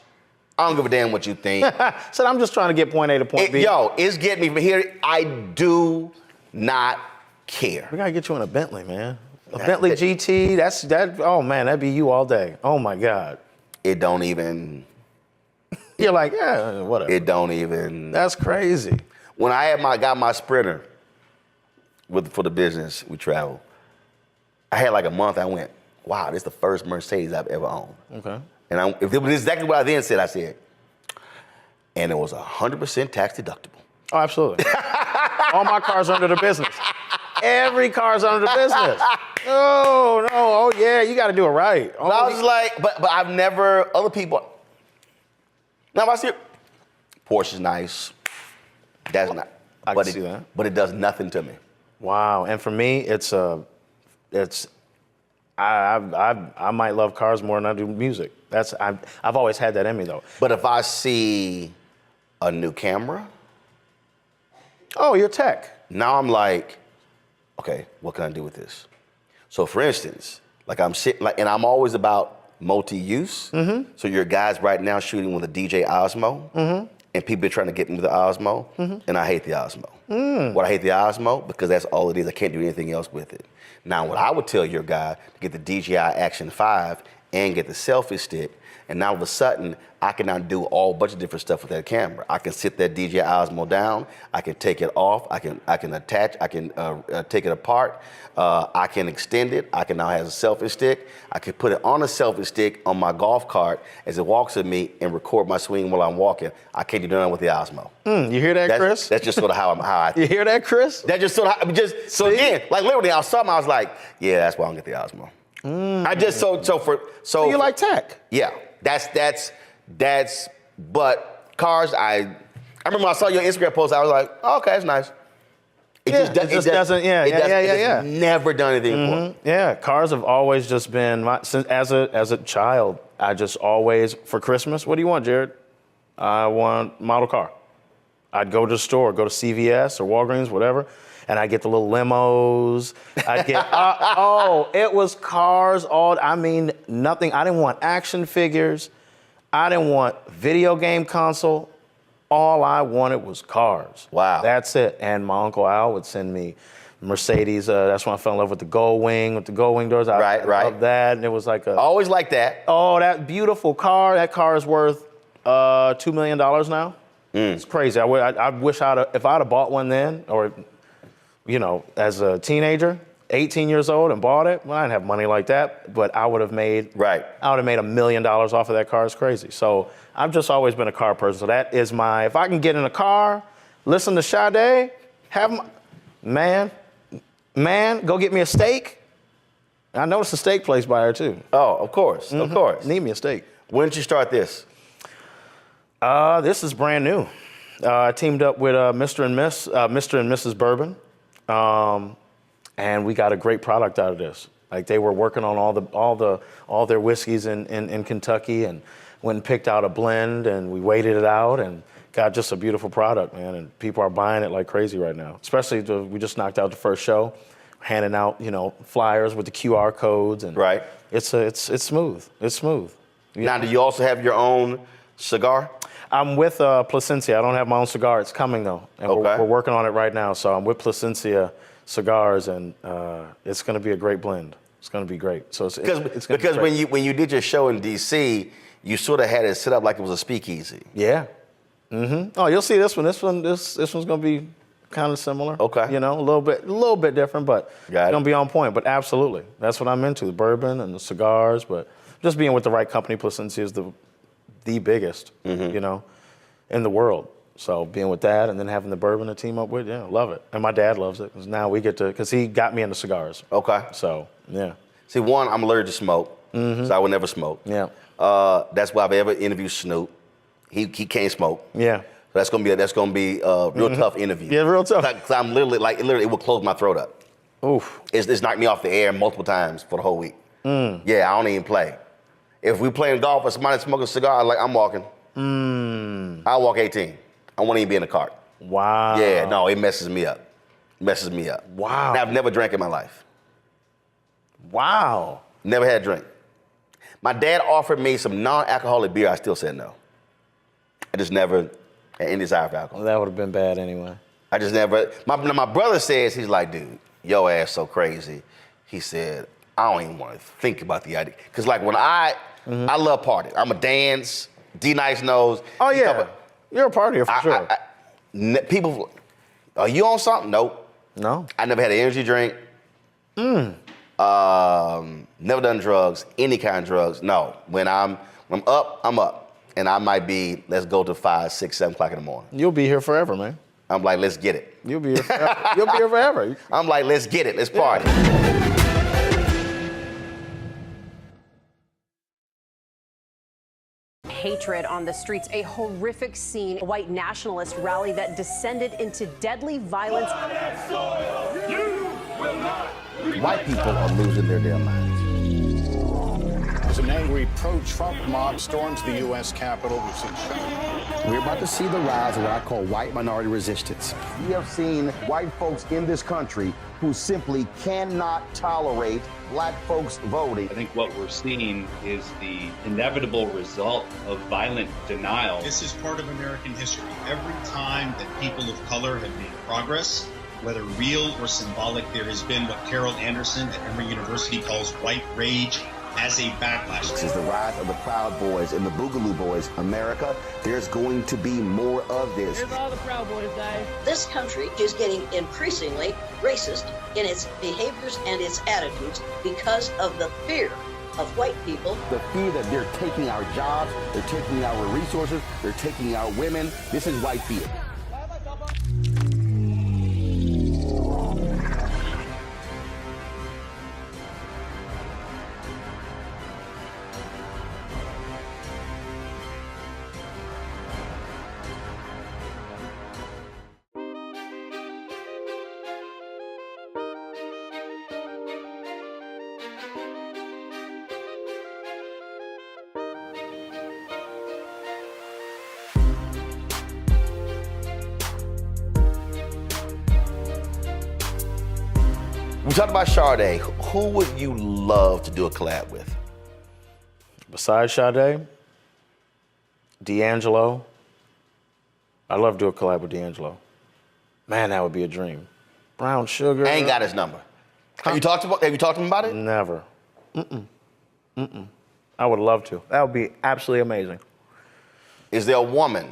I don't give a damn what you think. So I'm just trying to get point A to point B. Yo, it's getting me from here. I do not care. We gotta get you in a Bentley, man. A Bentley GT, oh man, that'd be you all day. Oh my God. It don't even. You're like, yeah, whatever. It don't even. That's crazy. When I got my Sprinter for the business, we travel. I had like a month, I went, wow, this is the first Mercedes I've ever owned. Okay. And if it was exactly what I then said, I said, and it was 100% tax deductible. Oh, absolutely. All my cars are under the business. Every car's under the business. Oh yeah, you got to do it right. But I was like, but I've never, other people, now if I see it, Porsche's nice. That's not, I can see that. But it does nothing to me. Wow, and for me, I might love cars more than I do music. I've always had that in me though. But if I see a new camera, oh, you're tech. Now I'm like, okay, what can I do with this? So for instance, like I'm sitting, and I'm always about multi-use. So your guys right now shooting with a DJ Osmo, and people are trying to get me to the Osmo, and I hate the Osmo. What I hate the Osmo, because that's all it is. I can't do anything else with it. Now, what I would tell your guy, to get the DJI Action 5 and get the selfie stick, and now all of a sudden, I can now do a bunch of different stuff with that camera. I can sit that DJI Osmo down, I can take it off, I can attach, I can take it apart, I can extend it, I can now have a selfie stick, I can put it on a selfie stick on my golf cart as it walks with me and record my swing while I'm walking. I can't do that with the Osmo. You hear that, Chris? That's just sort of how I You hear that, Chris? That just sort of, so again, like literally, I was like, yeah, that's why I don't get the Osmo. I just, so you like tech? Yeah, that's But cars, I remember when I saw your Instagram post, I was like, oh, okay, that's nice. It just never done anything for me. Yeah, cars have always just been, since as a child, I just always, for Christmas, what do you want, Jared? I want a model car. I'd go to the store, go to CVS or Walgreens, whatever, and I'd get the little limos. I'd get, it was cars nothing. I didn't want action figures. I didn't want video game console. All I wanted was cars. Wow. That's it. And my Uncle Al would send me Mercedes. That's when I fell in love with the Gold Wing doors. I loved that. And it was like always like that. Oh, that beautiful car. That car is worth $2 million now. It's crazy. I wish if I'd have bought one then, or, as a teenager, 18 years old and bought it, well, I didn't have money like that, but I would have made $1 million off of that car. It's crazy. So I've just always been a car person. So that is if I can get in a car, listen to Sade, man, go get me a steak. I noticed a steak place by her too. Oh, of course, of course. Need me a steak. When did you start this? This is brand new. I teamed up with Mr. and Mrs. Bourbon. And we got a great product out of this. Like, they were working on all their whiskeys in Kentucky, and went and picked out a blend, and we waited it out and got just a beautiful product, man. And people are buying it like crazy right now. Especially we just knocked out the first show, handing out flyers with the QR codes, and it's smooth. It's smooth. Now, do you also have your own cigar? I'm with Placencia. I don't have my own cigar. It's coming though, and we're working on it right now. So I'm with Placencia Cigars, and it's going to be a great blend. It's going to be great. So because when you did your show in DC, you sort of had it set up like it was a speakeasy. Yeah. Oh, you'll see this one. This one's going to be kind of similar. Okay. A little bit different, but it's going to be on point. But absolutely, that's what I'm into: the bourbon and the cigars. But just being with the right company, Placencia is the biggest, in the world. So being with that and then having the bourbon to team up with, love it. And my dad loves it, because now we get to, because he got me into cigars. Okay. So, yeah. See, one, I'm allergic to smoke, so I would never smoke. Yeah. That's why I've ever interviewed Snoop. He can't smoke. Yeah. So that's gonna be a real tough interview. Yeah, real tough. Because I'm literally, it will close my throat up. Oof. It's knocked me off the air multiple times for the whole week. Yeah, I don't even play. If we playing golf and somebody smoking a cigar, I'm walking. I'll walk 18. I won't even be in the cart. Wow. Yeah, no, it messes me up. Wow. Now, I've never drank in my life. Wow. Never had a drink. My dad offered me some non-alcoholic beer. I still said no. I just never had any desire for alcohol. Well, that would have been bad anyway. I just never. My brother says, he's like, dude, your ass so crazy. He said, I don't even want to think about the idea. Because when I love partying. I'm a dance. D-Nice knows. Oh, yeah. You're a partier for sure. People, are you on something? Nope. No. I never had an energy drink. Never done drugs, any kind of drugs. No. When I'm up, I'm up. And I might be, let's go to 5, 6, 7 o'clock in the morning. You'll be here forever, man. I'm like, let's get it. You'll be here forever. You'll be here forever. I'm like, let's get it. Let's party. Hatred on the streets, a horrific scene, a white nationalist rally that descended into deadly violence. White people are losing their damn minds. As an angry pro-Trump mob storms the U.S. Capitol, we've seen shootings. We're about to see the rise of what I call white minority resistance. We have seen white folks in this country who simply cannot tolerate black folks voting. I think what we're seeing is the inevitable result of violent denial. This is part of American history. Every time that people of color have made progress, whether real or symbolic, there has been what Carol Anderson at Emory University calls white rage as a backlash. This is the rise of the Proud Boys and the Boogaloo Boys. America, there's going to be more of this. Here's all the Proud Boys, guys. This country is getting increasingly racist in its behaviors and its attitudes because of the fear of white people. The fear that they're taking our jobs, they're taking our resources, they're taking our women. This is white fear. We talked about Sade. Who would you love to do a collab with? Besides Sade, D'Angelo. I'd love to do a collab with D'Angelo. Man, that would be a dream. Brown Sugar. I ain't got his number. Have you talked to him about it? Never. I would love to. That would be absolutely amazing. Is there a woman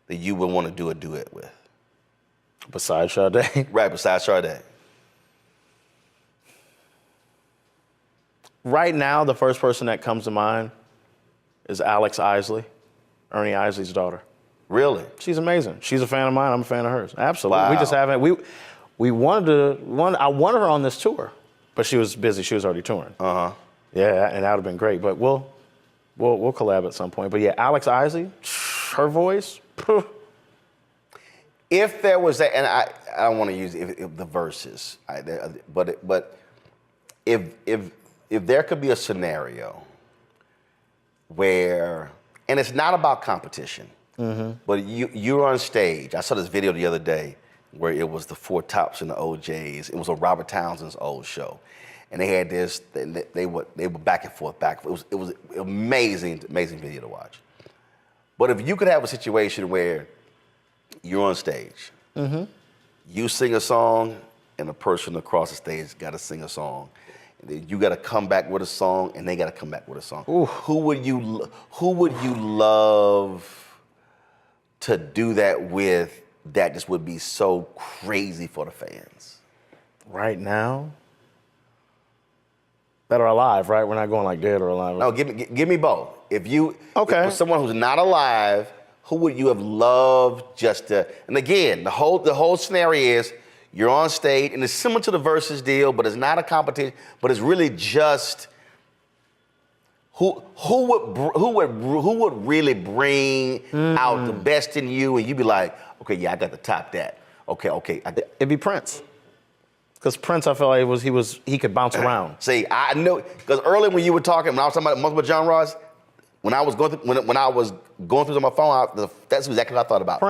that you would want to do a duet with? Besides Sade? Right, besides Sade. Right now, the first person that comes to mind is Alex Isley, Ernie Isley's daughter. Really? She's amazing. She's a fan of mine. I'm a fan of hers. Absolutely. Wow. We just haven't. We wanted I wanted her on this tour, but she was busy. She was already touring. Yeah, and that would have been great. But we'll collab at some point. But yeah, Alex Isley, her voice. If there was that, and I don't want to use if the verses, but if there could be a scenario where, and it's not about competition, but you're on stage. I saw this video the other day where it was the Four Tops and the OJs. It was on Robert Townsend's old show, and they had this. They were back and forth. It was amazing video to watch. But if you could have a situation where you're on stage, you sing a song, and the person across the stage got to sing a song. You got to come back with a song, and they got to come back with a song. Ooh. Who would you love to do that with? That just would be so crazy for the fans. Right now, that are alive, right? We're not going like dead or alive. No, give me both. If Okay. someone who's not alive, who would you have loved just to? And again, the whole scenario is you're on stage, and it's similar to the Versus deal, but it's not a competition. But it's really just who would really bring out the best in you, and you'd be like, okay, yeah, I got to top that. Okay, It'd be Prince. Because Prince, I felt like he could bounce around. See, I know, because earlier when you were talking, when I was talking about multiple genres, when I was going through on my phone, that's exactly what I thought about.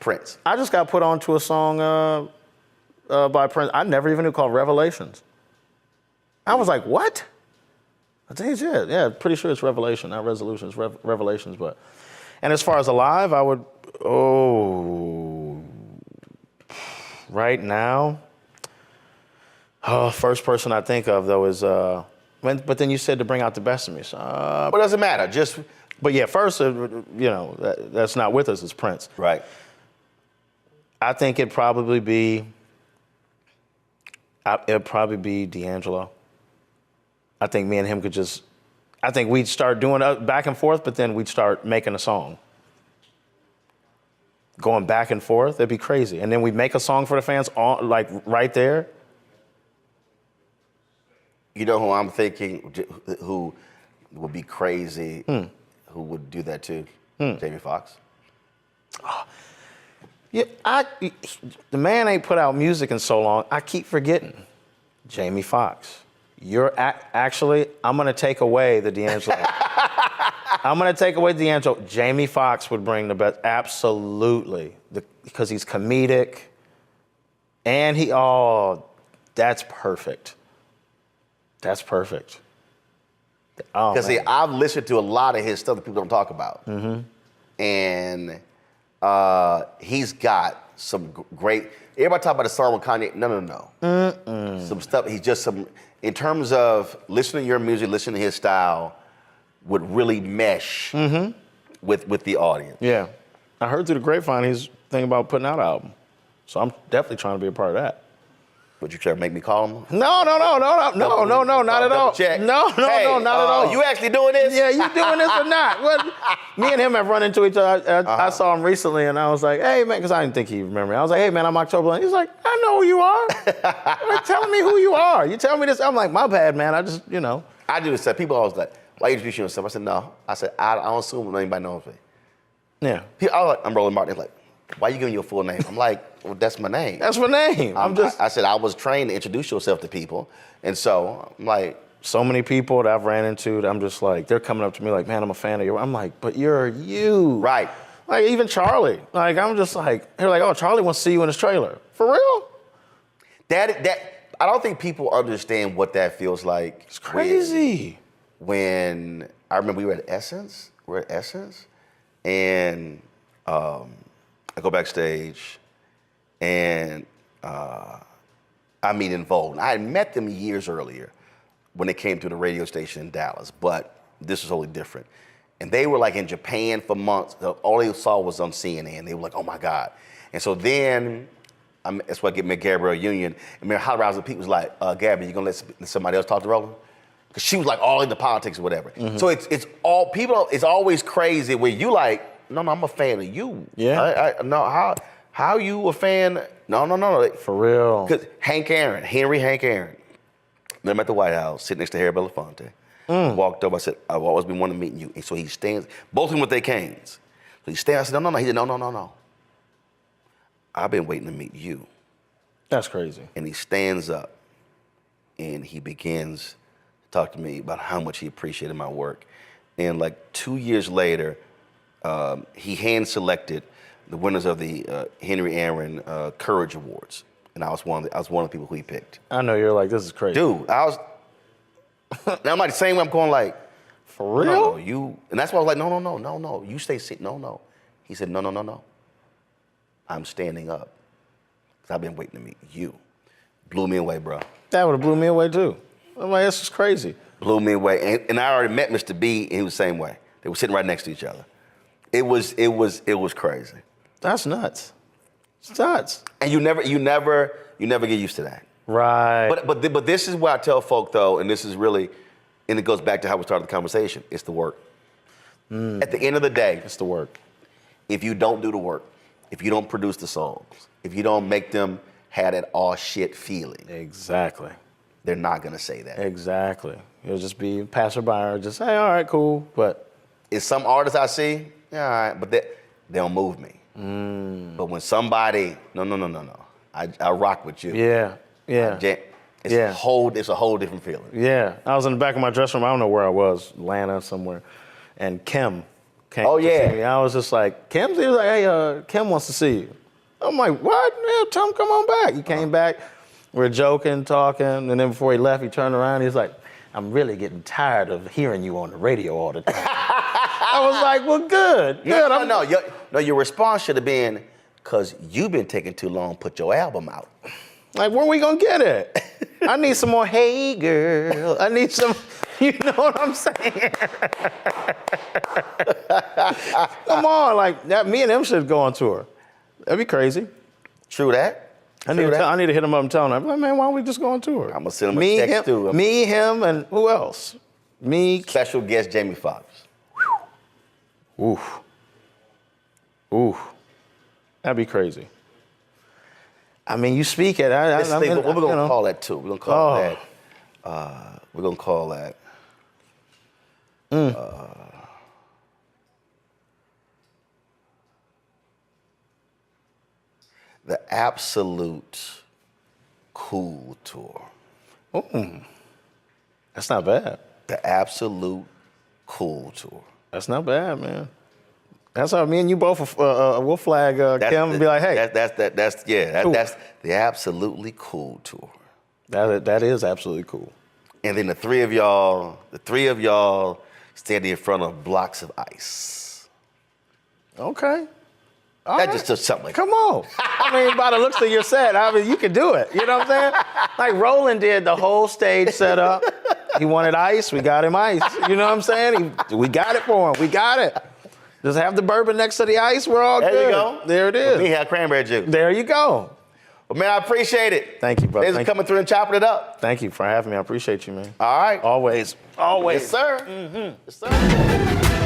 Prince. I just got put onto a song by Prince I never even knew, called Revelations. I was like, what? I think it's yeah, pretty sure it's Revelation, not Resolutions, Revelations. But, and as far as alive, I would, right now, first person I think of though is, but then you said to bring out the best of me. So, but it doesn't matter, but yeah, first, that's not with us, it's Prince. Right. I think it'd probably be D'Angelo. I think me and him I think we'd start doing back and forth, but then we'd start making a song. Going back and forth, it'd be crazy. And then we'd make a song for the fans, like right there. You know who I'm thinking, who would be crazy, who would do that too? Jamie Foxx. Yeah, the man ain't put out music in so long, I keep forgetting. Jamie Foxx. Actually, I'm gonna take away the D'Angelo. I'm gonna take away D'Angelo. Jamie Foxx would bring the best, absolutely, because he's comedic, and that's perfect. That's perfect. Because see, I've listened to a lot of his stuff that people don't talk about, and he's got some great. Everybody talk about the song with Kanye. No. Some stuff. He's just in terms of listening to your music, listening to his style, would really mesh with the audience. Yeah, I heard through the grapevine he's thinking about putting out an album, so I'm definitely trying to be a part of that. Would you try to make me call him? No, not at all. Check. No, not at all. You actually doing this? Yeah, you doing this or not? Me and him have run into each other. I saw him recently, and I was like, hey, man, because I didn't think he'd remember me. I was like, hey, man, I'm October. And he's like, I know who you are. Like, telling me who you are. You telling me this? I'm like, my bad, man. I just, I do this stuff. People always like, why you introduce yourself? I said, no. I said, I don't assume anybody knows me. Yeah. I'm Roland Martin. He's like, why you giving your full name? I'm like, well, that's my name. That's my name. I said I was trained to introduce yourself to people. And so I'm like. So many people that I've ran into, that I'm just like, they're coming up to me like, man, I'm a fan of you. I'm like, but you're you. Right. Like even Charlie. Like I'm just like, they're like, oh, Charlie wants to see you in his trailer. For real? That I don't think people understand what that feels like. It's crazy. When I remember we were at Essence, and I go backstage, and I meet In Vogue. I had met them years earlier when they came to the radio station in Dallas, but this was totally different. And they were like in Japan for months. All they saw was on CNN. They were like, oh my God. And so then, that's why I get me Gabrielle Union. And Holly Rousey Pete was like, Gabby, you gonna let somebody else talk to Roland? Because she was like all into politics or whatever. Mm-hmm. So it's always crazy where you like, no, I'm a fan of you. Yeah. No, how you a fan? No. For real. Because Hank Aaron, met him at the White House, sitting next to Harry Belafonte. Walked over, I said, I've always been wanting to meet you. And so he stands, both of them with their canes. So he stands, I said, no. He said, no. I've been waiting to meet you. That's crazy. And he stands up and he begins to talk to me about how much he appreciated my work. And like 2 years later, he hand-selected the winners of the Henry Aaron Courage Awards. And I was one of the people who he picked. I know, you're like, this is crazy. Dude, now I'm like the same way I'm going like, for real? No, you, and that's why I was like, no, you stay sit, no. He said, no. I'm standing up, because I've been waiting to meet you. Blew me away, bro. That would have blew me away too. I'm like, this is crazy. Blew me away, and I already met Mr. B, and he was the same way. They were sitting right next to each other. It was crazy. That's nuts. It's nuts. And you never get used to that. Right. But this is what I tell folk though, and this is really, and it goes back to how we started the conversation. It's the work. At the end of the day, it's the work. If you don't do the work, if you don't produce the songs, if you don't make them have that all shit feeling, exactly, they're not gonna say that. Exactly. It'll just be passerby or just, hey, all right, cool. But it's some artists I see, yeah, all right, but they don't move me. But when somebody, no, I rock with you. Yeah. It's a whole different feeling. Yeah. I was in the back of my dressing room. I don't know where I was, Atlanta somewhere, and Kim came to see me. I was just like, he was like, hey, Kim wants to see you. I'm like, what? Yeah, tell him come on back. He came back. We're joking, talking, and then before he left, he turned around. He's like, I'm really getting tired of hearing you on the radio all the time. I was like, well, good. No, your response should have been, because you've been taking too long to put your album out. Like, where we gonna get it? I need some more, hey, girl. I need some, you know what I'm saying? Come on, like, me and him should go on tour. That'd be crazy. True that. I need to hit him up and tell him, like, man, why don't we just go on tour? I'm gonna send him a text too. Me, him, and who else? Me. Special guest Jamie Foxx. Oof. That'd be crazy. I mean, you speak it. What we're gonna call that too? We're gonna call that. We're gonna call that. The Absolute Cool Tour. That's not bad. The Absolute Cool Tour. That's not bad, man. That's how me and you both will flag Kim and be like, hey. That's the Absolutely Cool Tour. That is absolutely cool. And then the three of y'all standing in front of blocks of ice. Okay. That just took something. Come on. I mean, by the looks of your set, I mean, you can do it. You know what I'm saying? Like Roland did the whole stage setup. He wanted ice, we got him ice. You know what I'm saying? We got it for him. We got it. Just have the bourbon next to the ice, we're all good. There you go. There it is. We have cranberry juice. There you go. Well, man, I appreciate it. Thank you, brother. Thanks for coming through and chopping it up. Thank you for having me. I appreciate you, man. All right. Always. Yes, sir. Mm-hmm. Yes, sir.